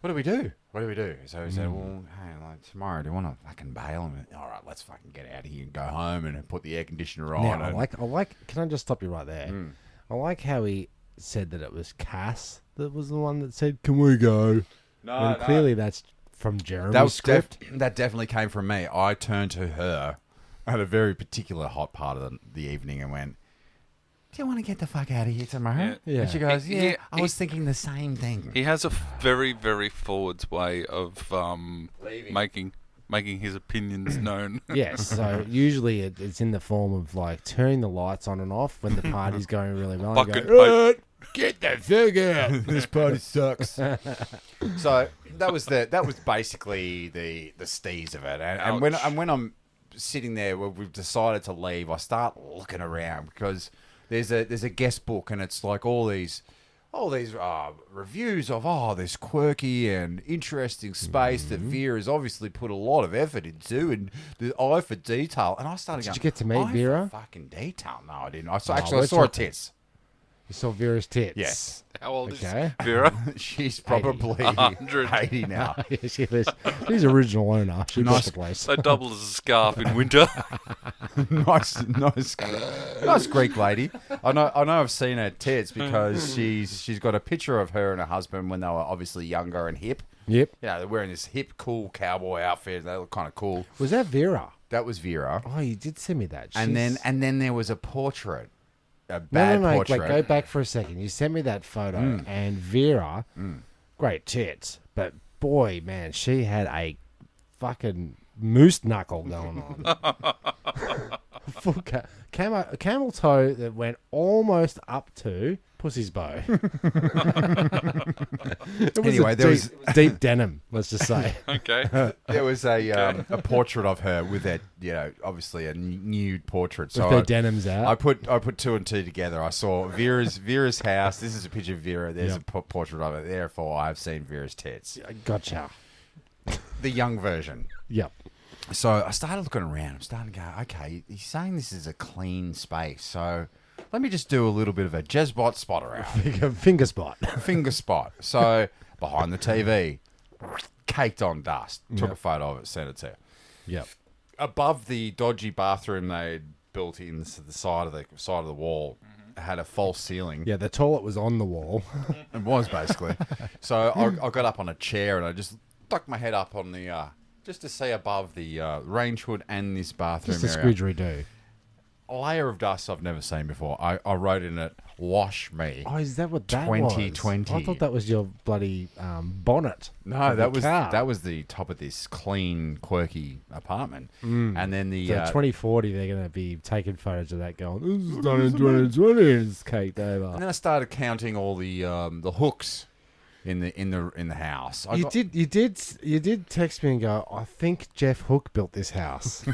What do we do? What do we do? So we said, well, hey, like tomorrow, do you want to fucking bail? And all right, let's fucking get out of here and go home and put the air conditioner on. Now, I like. Can I just stop you right there? I like how he said that it was Cass that was the one that said, "Can we go?" no, Clearly that's from Jeremy's that was script. that definitely came from me. I turned to her at a very particular hot part of the evening and went, do you want to get the fuck out of here tomorrow? Yeah. And she goes, He- yeah, I was thinking the same thing. He has a very, very forwards way of Leaving. making his opinions known. Yes, so usually it's in the form of like turning the lights on and off when the party's going really well. And Fucking go, "Right, get the fuck out. This party sucks. So that was basically the steez of it. And when I'm sitting there where we've decided to leave, I start looking around because there's a guest book and it's like all these reviews of this quirky and interesting space that Vera has obviously put a lot of effort into and the eye for detail. And I started going, Did you get to meet eye Vera? for fucking detail? No, I didn't. I we're saw her talking- tits. You saw Vera's tits. Yes. How old Okay. is Vera? She's probably 100. 80 now. Yeah, she's original owner. She bought the place. They double as a scarf in winter. nice Greek lady. I know. I've seen her tits because she's got a picture of her and her husband when they were obviously younger and hip. Yep. Yeah, they're wearing this hip, cool cowboy outfit. They look kind of cool. Was that Vera? That was Vera. Oh, you did send me that. And She's- then there was a portrait, a No, bad no, portrait. Wait, go back for a second. You sent me that photo, and Vera, great tits, but boy, man, she had a fucking moose knuckle going on. Full camel toe that went almost up to pussy's bow. It was Anyway, there was deep denim. Let's just say. Okay. there was a portrait of her with that, obviously a nude portrait. So With their denims out. I put two and two together. I saw Vera's house. This is a picture of Vera. There's a portrait of it. Therefore, I've seen Vera's tits. Gotcha. The young version. Yep. So I started looking around. I'm starting to go, okay, he's saying this is a clean space. So let me just do a little bit of a Jezbot spot around. Finger spot. Finger spot. So behind the TV, caked on dust. Took a photo of it, sent it to her. Yep. Above the dodgy bathroom they'd built in the side of the wall, had a false ceiling. Yeah, the toilet was on the wall. It was basically. So I got up on a chair and I just stuck my head up on the just to see above the range hood and this bathroom Just a area. squidgeridoo. A layer of dust I've never seen before. I wrote in it, "Wash me." Oh, is that what that was? 2020. I thought that was your bloody bonnet. No, of that the car. was the top of this clean, quirky apartment. And then the So 2040, they're going to be taking photos of that going, this is done in 2020 and it's caked over. and then I started counting all the hooks in the house. You did text me and go, I think Jeff Hook built this house.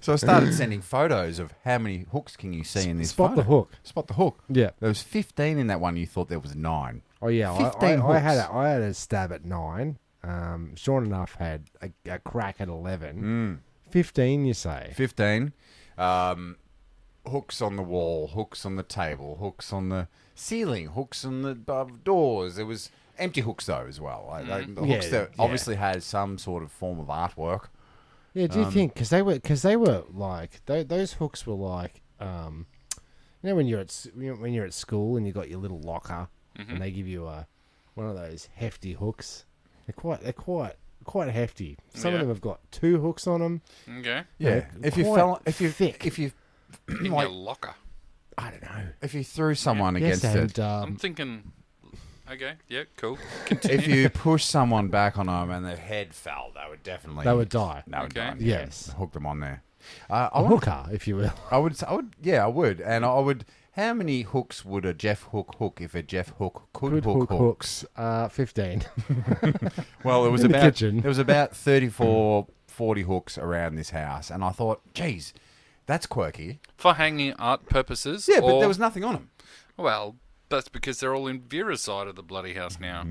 So I started sending photos of how many hooks can you see in this Spot photo. the hook. Spot the hook. Yeah. There was 15 in that one. You thought there was 9. Oh, yeah. 15 I had hooks. I had a stab at 9. Sean enough had a crack at 11. 15, you say? 15. Hooks on the wall, hooks on the table, hooks on the ceiling, hooks on the doors. There was empty hooks though as well. The hooks that obviously had some sort of form of artwork. Yeah, do you think because they were like those hooks were like You know when you're at school and you got your little locker and they give you one of those hefty hooks. They're quite hefty. Some of them have got 2 hooks on them. Okay. Yeah. If you In like, your locker. I don't know. if you threw someone Yes, against it, and I'm thinking. Okay. Yeah. Cool. if you push someone back on them and their head fell, they would definitely they would die. They would Okay. die. Yes. Hook them on there. A hooker, if you will. I would, yeah, I would, and I would. How many hooks would a Jeff Hook hook if a Jeff Hook could hook hooks? 15. Well, there was In the about kitchen. there was about 34, 40 hooks around this house, and I thought, geez, that's quirky. For hanging art purposes. Yeah, but or- there was nothing on them. Well, that's because they're all in Vera's side of the bloody house now.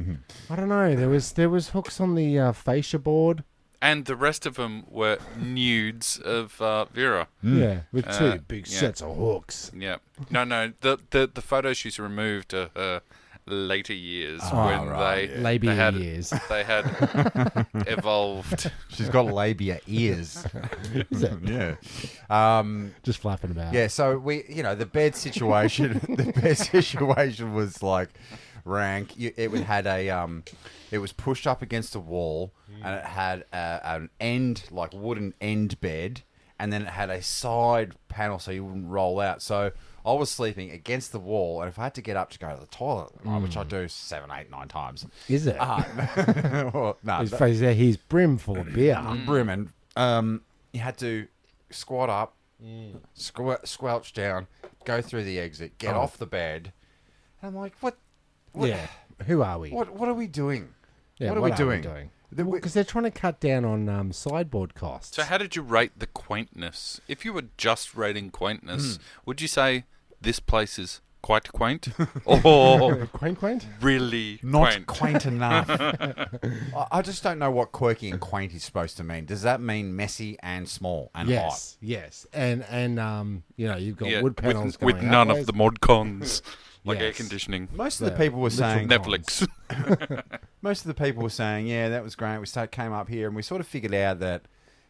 I don't know. There was hooks on the fascia board. And the rest of them were nudes of Vera. Yeah, with 2 big yeah. sets of hooks. Yeah. No. The photos she's removed to her later years when right, they Labia they had years. they had evolved. She's got labia ears. Is it? Yeah. Just flapping about. Yeah, so the bed situation, was like rank. It had it was pushed up against a wall, and it had an end, like wooden end bed, and then it had a side panel so you wouldn't roll out. So I was sleeping against the wall, and if I had to get up to go to the toilet, which I do 7, 8, 9 times, Is it? well, no, His face there, he's brim full of beer. brimming. You had to squat up, squelch down, go through the exit, get off the bed. And I'm like, what? Yeah. Who are we? What are we doing? Yeah, what are we doing? Because they're trying to cut down on sideboard costs. So how did you rate the quaintness? If you were just rating quaintness, would you say this place is quite quaint or Quaint? really Not quaint? quaint enough. I just don't know what quirky and quaint is supposed to mean. Does that mean messy and small and hot? Yes. And you've got Yeah, wood panels with going none up of the mod cons, like Yes. air conditioning, Most of the people were saying Netflix. Most of the people were saying, yeah, that was great. We came up here and we sort of figured out that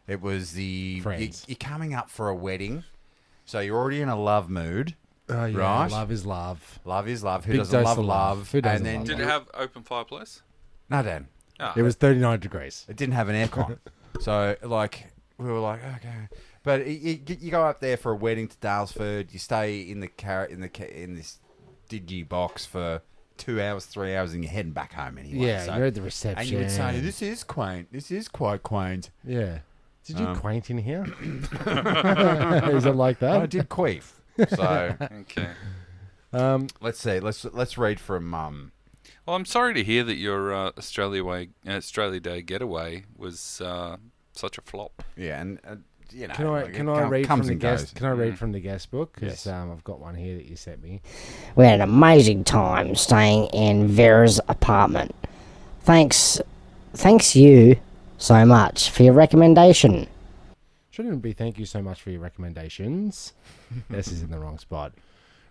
it was Friends. you're coming up for a wedding, so you're already in a love mood. Oh, yeah. Right. Love is love. Love is love. Who Big doesn't dose love of love. love? Who doesn't and then love Did it have open fireplace? No, Dan. Oh, It was 39 degrees. It didn't have an aircon. So, we were like, okay. But you go up there for a wedding to Dalesford. You stay in this dingy box for 2 hours, 3 hours, and you're heading back home anyway. Yeah, so, you're at the reception. and you would say, this is quaint. This is quite quaint. Yeah. Did you quaint in here? Is it like that? I did queef. So, okay. let's see. Let's read from... Well, I'm sorry to hear that your Australia Day getaway was such a flop. yeah, and Can I read from the guest? Can I read from the guest book? Because Yes. I've got one here that you sent me. We had an amazing time staying in Vera's apartment. Thanks you so much for your recommendation. Shouldn't it be thank you so much for your recommendations? This is in the wrong spot.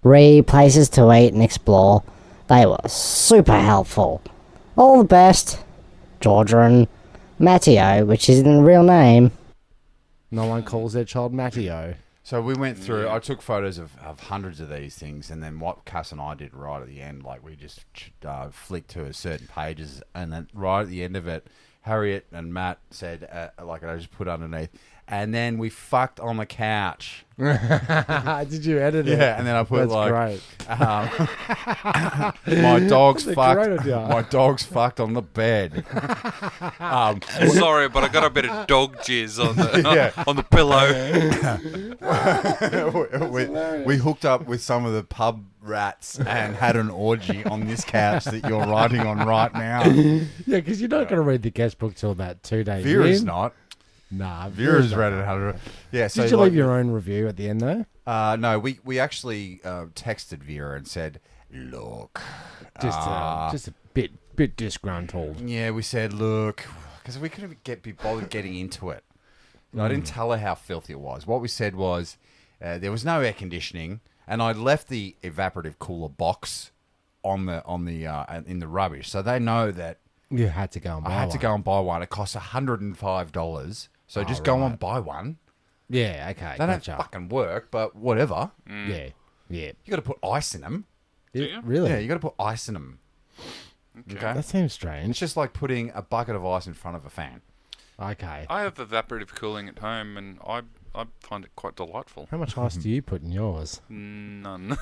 Places to eat and explore. They were super helpful. All the best, Georgia and Matteo, which isn't a real name. No one calls their child Matteo. So we went through. I took photos of hundreds of these things, and then what Cass and I did right at the end, like we just flicked to certain pages, and then right at the end of it, Harriet and Matt said, like I just put underneath, and then we fucked on the couch. Did you edit it? Yeah, and then I put That's great. my dogs That's a great fucked. idea. My dogs fucked on the bed. Sorry, but I got a bit of dog jizz on the Yeah. on the pillow. we hooked up with some of the pub rats and had an orgy on this couch that you're writing on right now. Yeah, because you're not going to read the guest book till about 2 days Vera's in. not. Nah, Vera's not. read it. Yeah. So Did you leave your own review at the end, though? No, we actually texted Vera and said, "Look, Just a bit disgruntled. yeah." We said, "Look," because we couldn't be bothered getting into it. I didn't tell her how filthy it was. What we said was there was no air conditioning, and I left the evaporative cooler box on the in the rubbish, so they know that You had to go and buy I had to one. go and buy one. It costs $105, so just go and buy one. Yeah, okay. They don't Gotcha. fucking work, but whatever. Yeah. Yeah. You got to put ice in them. Yeah, you? really? Yeah, you got to put ice in them. Okay. That seems It's strange. just like putting a bucket of ice in front of a fan. Okay. I have evaporative cooling at home, and I find it quite delightful. How much ice do you put in yours? None.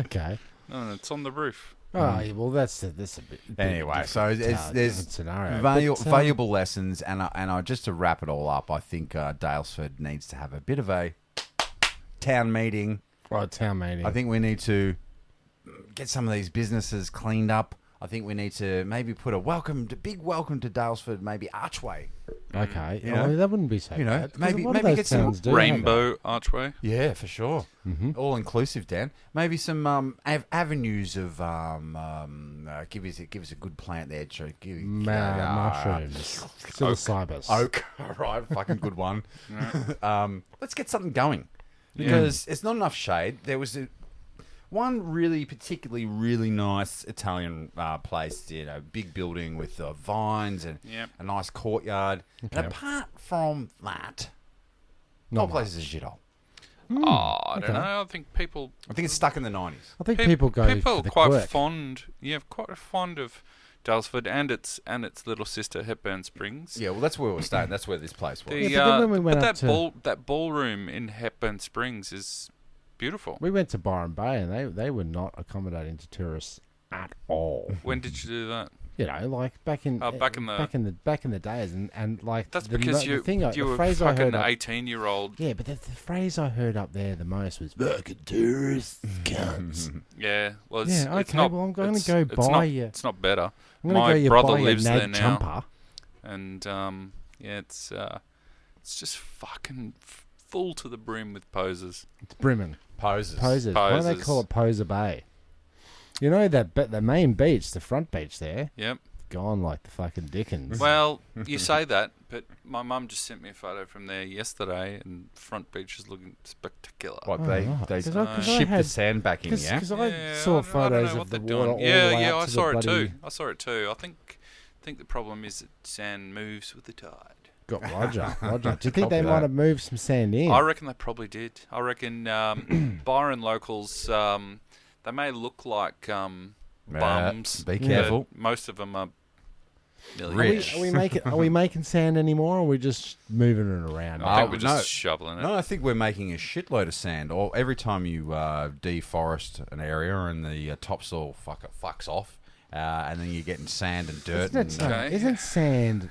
Okay. No, it's on the roof. Oh, yeah, well, that's a bit Anyway, different, so different there's scenario. valuable lessons, and I just to wrap it all up, I think Dalesford needs to have a bit of a town meeting. Right, town meeting. I think we need to get some of these businesses cleaned up. I think we need to maybe put a big welcome to Dalesford, maybe archway. Okay. You know? That wouldn't be so You know, bad. 'cause maybe- a lot of maybe those get some towns do have Rainbow archway. Yeah, for sure. Mm-hmm. All inclusive, Dan. Maybe some avenues of give us a good plant there. mushrooms. Psilocybus. Oak. All right, fucking good one. Let's get something going because it's not enough shade. There was one particularly really nice Italian place, big building with vines and a nice courtyard. Okay. And apart from that, the Not whole place is a shithole. I don't know. I think people I think it's stuck in the 90s. I think people go people for the quite quirk. fond. Yeah, quite fond of Dalesford and its little sister Hepburn Springs. Yeah, well, that's where we're staying. That's where this place was. The, Yeah, but then when we went but up to- that ballroom in Hepburn Springs is beautiful. We went to Byron Bay and they were not accommodating to tourists at all. When did you do that? Like back in back in the days and like That's the, because the you thing, you the were phrase I fucking heard up, 18-year-old. yeah, but the phrase I heard up there the most was fucking tourists, cunts. Yeah, well, it's, Yeah, it's okay, not. well, I'm gonna it's- go it's buy not, you- It's not better. I'm gonna My go you brother buy lives a there Nag now, Chumper. and yeah, it's just fucking full to the brim with posers. It's brimming. Poses. Posers. Why do they Posers. call it Poser Bay? You know that the main beach, the front beach there, Yep. gone like the fucking Dickens. Well, you say that, but my mum just sent me a photo from there yesterday, and front beach is looking spectacular. What, Oh, they right. they 'Cause I shipped the had- sand back in, yeah? Because Yeah, I saw I photos don't know of what the they're water doing. all Yeah, the way yeah, up I to saw the it bloody... too. I saw it too. I think the problem is that sand moves with the tide. Got Roger. Roger. Do you think Copy they that. might have moved some sand in? I reckon they probably did. I reckon Byron locals, they may look like bums. Be but careful. most of them are Rich. millionaires. Are we making sand anymore, or are we just moving it around? I think Oh, we're no. just shoveling it. No, I think we're making a shitload of sand. Or every time you deforest an area and the topsoil fucks off, and then you're getting sand and dirt. Isn't, And, Okay. isn't sand?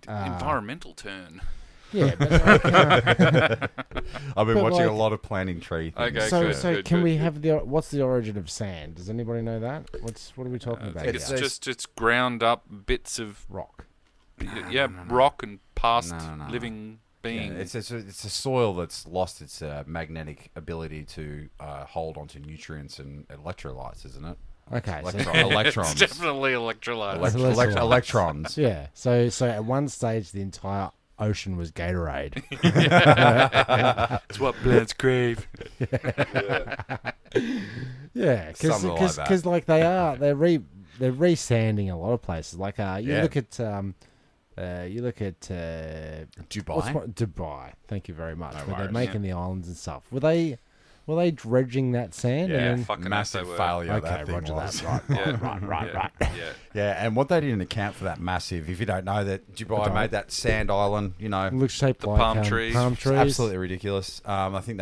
Environmental turn. Yeah, but I've been but watching a like- lot of planning tree things. Okay, so good, can good, we good. have what's the origin of sand? Does anybody know that? What are we talking I about? think here? it's ground up bits of rock. rock and past No. living Yeah, beings. it's a soil that's lost its magnetic ability to hold onto nutrients and electrolytes, isn't it? Okay, so, Electrons. It's definitely electrolytes. Electrolytes. Electrons. yeah. So at one stage the entire ocean was Gatorade. It's what plants crave. Yeah, Something like that. because like they're resanding a lot of places. Like you Yeah. look at Dubai. Dubai. Thank you very much. No where they're worries. making the islands and stuff. Were they dredging that sand? Yeah, and then, fucking massive they were. failure okay, that thing Roger was. that. Right. Yeah. Yeah. Yeah, and what they didn't account for that massive, if you don't know that Dubai Dubai. made that sand island, It looks shaped The like palm trees. Palm it's trees. absolutely ridiculous. I think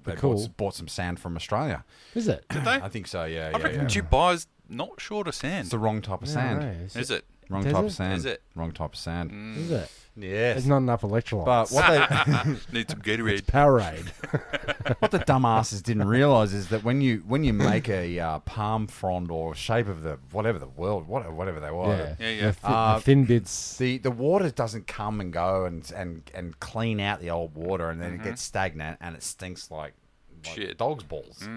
they cool. bought some sand from Australia. Is it? Did they? I think so, yeah. I reckon yeah. Dubai's not short of It's sand. the wrong type of Yeah, sand. no, Is it? Wrong Is type it? of sand. Is it? Wrong type of sand. Is it? Yes. There's not enough electrolytes. But what they Need some Gatorade. Powerade. what the dumbasses didn't realise is that when you make a palm frond or shape of the whatever they were, Yeah. The thin bits. the water doesn't come and go and clean out the old water, and then it gets stagnant and it stinks like Shit. dog's balls.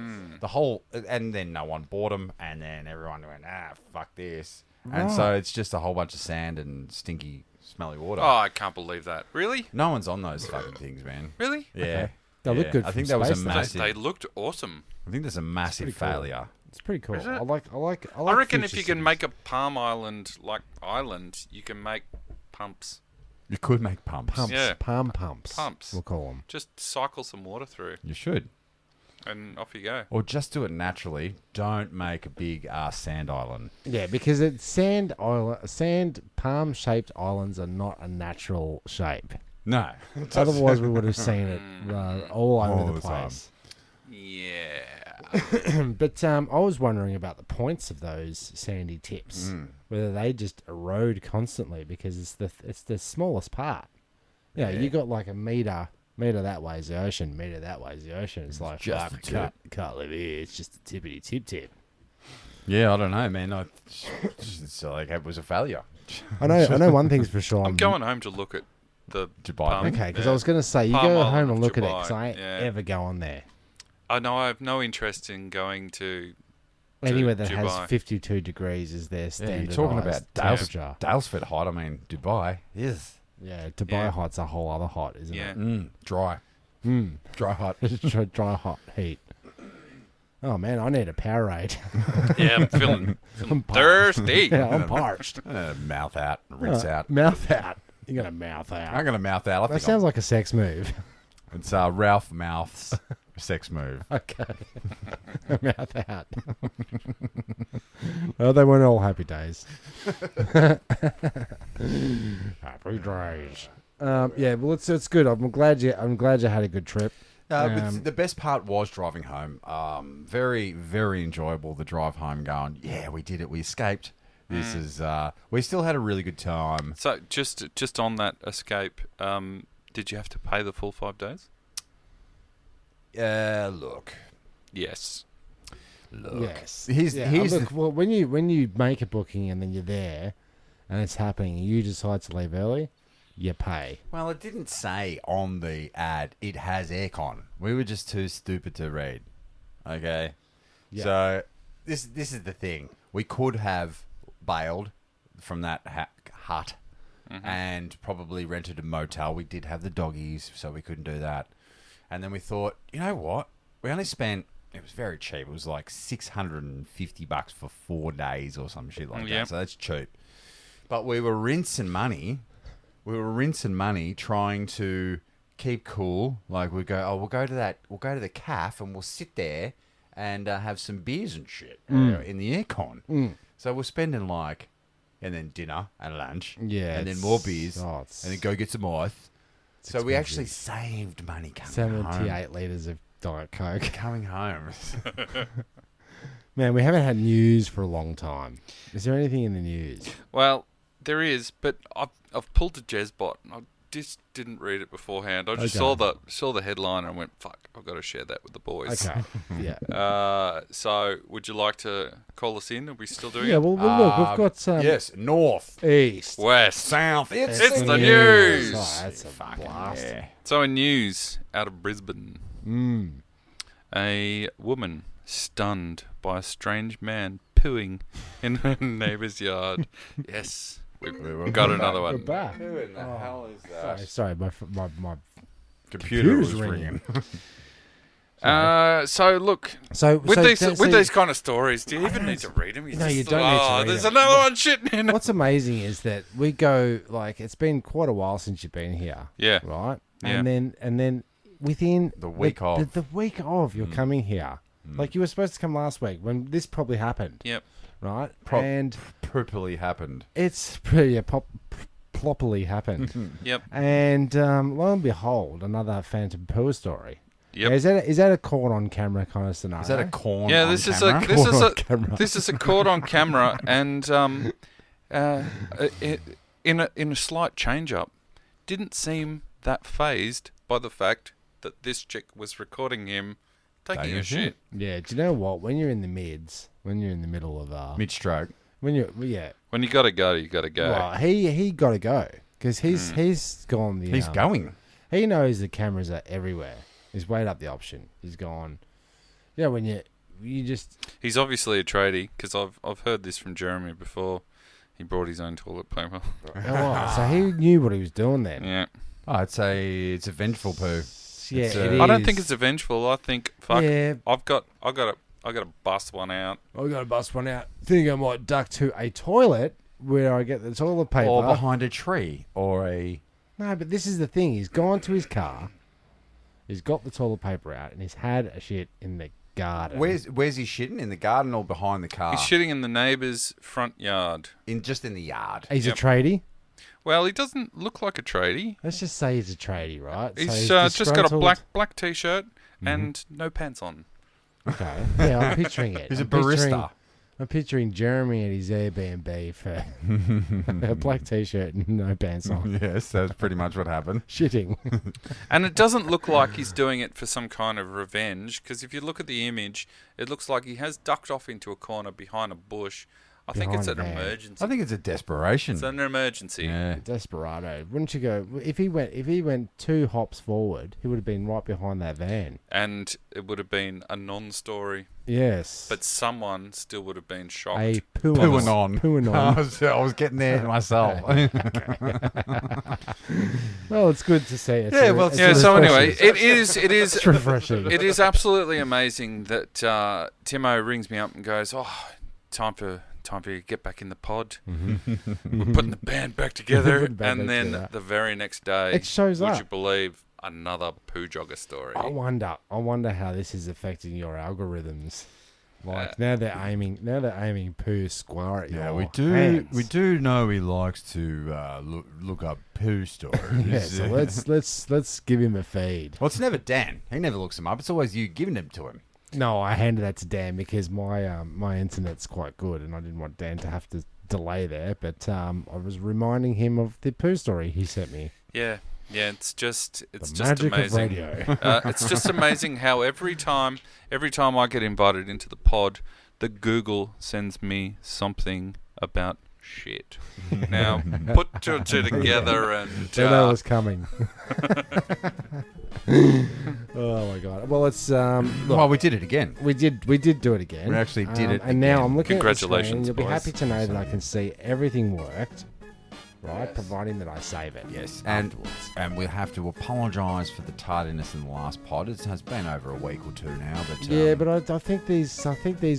The whole, and then no one bought them, and then everyone went, fuck this, and so it's just a whole bunch of sand and stinky, smelly water. Oh, I can't believe that. Really? No one's on those fucking things, man. Really? Yeah. Okay. They look Yeah. good I from think that was a space, though. massive. They looked awesome. I think there's a massive pretty cool. failure. It's pretty cool. Is it? I like. I reckon if future you can cities. make a palm island you can make pumps. You could make pumps. pumps, Yeah. palm pumps, Pumps. we'll call them. Just cycle some water through. You should. and off you go. Or just do it naturally. Don't make a big sand island. Yeah, because it's sand palm-shaped islands are not a natural shape. No. Otherwise, we would have seen it all over the time. place. Yeah. But I was wondering about the points of those sandy tips, whether they just erode constantly because it's the smallest part. Yeah, you got like a meter that way is the ocean, meter that way is the ocean. It's like just fuck, the tip. can't live here. It's just a tippity tip. Yeah, I don't know, man. It's like it was a failure. I know one thing's for sure. I'm going home to look at the Dubai. palm- Okay, because yeah. I was going to say you Palm go Island home of and look at it Dubai, because I ain't yeah. ever going there. I know I have no interest in going to Anywhere that Dubai. has 52 degrees is their Yeah, standard. you're talking about temperature. Dalesford hot. I mean, Dubai. Yes. Yeah, Dubai Yeah. hot's a whole other hot, isn't Yeah. it? Dry. Dry hot. Dry hot heat. Oh man, I need a Powerade. Yeah, I'm feeling thirsty. Yeah, I'm parched. Mouth out. Rinse out. Mouth out. You got a mouth out. I'm going to mouth out. I That think sounds like a sex move. it's Ralph Mouth's sex move. Okay. Mouth out. Well, they weren't all happy days. Happy days. Yeah, well, it's good. I'm glad you had a good trip. But the best part was driving home. Very, very enjoyable, the drive home going, yeah, we did it. We escaped. This is, we still had a really good time. So just on that escape, did you have to pay the full 5 days? Look. Yes. Yes. Here's well, when you make a booking and then you're there, and it's happening, and you decide to leave early, you pay. Well, it didn't say on the ad it has aircon. We were just too stupid to read. Okay? Yeah. So, this is the thing. We could have bailed from that hut and probably rented a motel. We did have the doggies, so we couldn't do that. And then we thought, you know what? We only spent... It was very cheap. It was like $650 for 4 days or some shit like that. So that's cheap. But we were rinsing money. Trying to keep cool. Like we'll go to the cafe and we'll sit there and have some beers and shit in the aircon. So we're spending and then dinner and lunch. Yeah, and then more beers. and And then go get some ice. So we actually saved money coming home. 78 litres of Diet Coke. Coming home. Man, we haven't had news for a long time. Is there anything in the news? Well, there is, but I've pulled a Jezbot. I just didn't read it beforehand. I just saw the headline and went, "Fuck, I've got to share that with the boys." Okay. Yeah. So, would you like to call us in? Are we still doing Yeah, it? well, look, we've got some... Yes, north, East. West. south. It's the news. Oh, that's a blast. Yeah. So, in news out of Brisbane, a woman stunned by a strange man pooing in her neighbour's yard. Yes, we've got another We're one. back. Who in the hell is that? Sorry, my Computer was computer's ringing. So look, So with so these kind of stories, do you even need to read them? No, you don't need to read There's them. another one shitting in. What's amazing is that we go it's been quite a while since you've been here. Yeah. Right. Yeah. And then within The week of. the week of you're coming here. Like you were supposed to come last week when this probably happened. Yep. Right. Prop- and Properly happened. it's pretty ploppily happened. Yep. And lo and behold, another Phantom Pooer story. Yep. Yeah, is that a caught on camera kind of scenario? Is that a corn? Yeah, on this is camera? a Caught on camera. this is a caught on camera, and in a slight change up, didn't seem that phased by the fact that this chick was recording him taking Taking a a shit. shit. Yeah, do you know what? When you're in the mids, when you're in the middle of mid-stroke. when you're yeah, When you gotta go, you gotta go. well, he got to go because he's gone the He's going. He knows the cameras are everywhere. He's weighed up the option. He's gone. Yeah, when you just He's obviously a tradie because I've heard this from Jeremy before. He brought his own toilet paper. so he knew what he was doing then. Yeah. Oh, it's a vengeful poo. Yeah, It's, it is. I don't think it's vengeful. I think fuck. Yeah. I got to bust one out. I got to bust one out. Think I might duck to a toilet where I get the toilet paper. Or behind a tree. Or a... No, but this is the thing. He's gone to his car, He's got the toilet paper out, and he's had a shit in the garden. Where's he shitting? In the garden or behind the car? He's shitting in the neighbour's front yard. Just in the yard. He's Yep. a tradie. Well, he doesn't look like a tradie. Let's just say he's a tradie, right? He's So just got a disgruntled. black t-shirt and no pants on. Okay. Yeah, I'm picturing it. He's a I'm picturing- barista. I'm picturing Jeremy at his Airbnb for a black t-shirt and no pants on. Yes, that's pretty much what happened. Shitting. And it doesn't look like he's doing it for some kind of revenge, because if you look at the image, it looks like he has ducked off into a corner behind a bush. I think it's an Behind a van. emergency. I think it's a desperation. It's an emergency. Yeah. Desperado. Wouldn't you go if he went 2 hops forward, he would have been right behind that van. And it would have been a non-story, Yes. but someone still would have been shocked. a Pooing on. Pooing I on. was getting there myself. Well, it's good to see. It's Yeah, well, Yeah. it's So refreshing. anyway, it is. It's refreshing. It is absolutely amazing that Timo rings me up and goes, "Oh, time to get back in the pod. We're putting the band back together." Putting the band And back then together. the very next day, It shows would up. you believe, another poo jogger story. I wonder how this is affecting your algorithms. Like now they're aiming poo square at Yeah, your we do. hands. We do know he likes to look up poo stories. Yeah, so let's give him a feed. Well, it's never Dan. He never looks them up. It's always you giving them to him. No, I handed that to Dan because my internet's quite good, and I didn't want Dan to have to delay there. But I was reminding him of the poo story he sent me. Yeah, it's just Magic of amazing. radio. It's just amazing how every time I get invited into the pod, the Google sends me something about shit. Now put 2 and 2 together, and Don't know what's coming. Oh my god! Well, it's look, Well, we did it again. we did do it again. We actually did it and now again. I'm looking at the screen. Congratulations, You'll be boys. happy to know that I can see everything worked, right? Providing that I save it. Yes, and afterwards. we'll have to apologise for the tardiness in the last pod. It has been over a week or 2 now, but Yeah, but I think these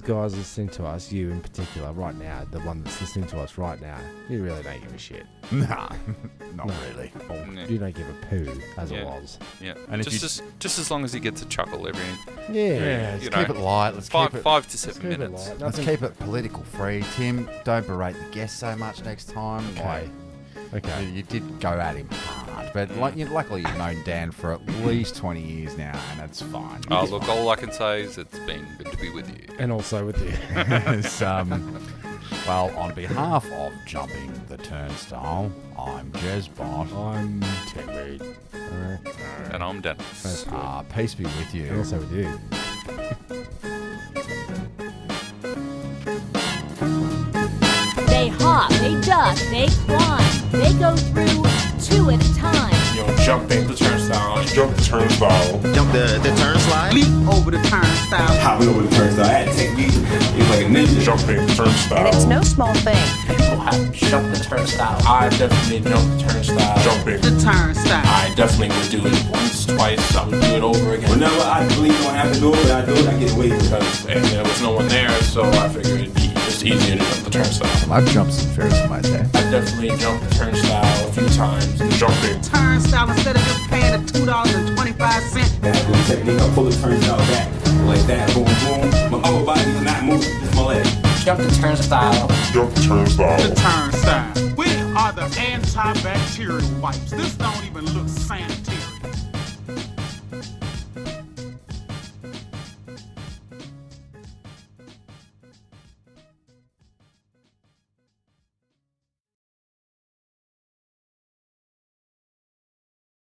guys listening to us, you in particular, right now, the one that's listening to us right now, you really don't give a shit. nah, not No. really. Yeah. You don't give a poo, as Yeah. it was. Yeah, And if just as long as he gets a chuckle every Yeah, Let's you keep know, it light. Let's keep it. 5 to 7 keep it minutes. light. Let's Nothing- keep it political free. Tim, don't berate the guests so much next time. Okay. Okay. You did go at him hard, but luckily you've known Dan for at least 20 years now, and it's fine. Oh, look, all I can say is it's been good to be with you. And also with you. It's, well, on behalf of Jumping the Turnstile, I'm Jezbot. I'm Tim Reed. And I'm Danoz. Peace be with And you. also with you. They hop, they duck, they climb. They go through 2 at a time. Jumping the turnstile. Jump the turnstile. Jump the turnstile. Leap over the turnstile. Hop over the turnstile. I had technique. It was like a ninja. Jumping the turnstile. And it's no small thing. People have jumped the turnstile. I definitely jumped the turnstile. Jumping. The turnstile. I definitely would do it once, twice. I would do it over again. Whenever I believe I don't have to do it, but I do it, I get away with it. Because and there was no one there, so I figured it'd be just easier to jump the turnstile. I've jumped some fairs in my day. I definitely jumped the turnstile a few times. Jumping. Turnstile, instead of just paying the $2.25. I have the technique. I pull the turnstile back. Like that. Boom, boom. My upper body is not moving. Just my leg. Jump the turnstile. Jump the turnstile. The turnstile. We are the antibacterial wipes. This don't even look sanitary.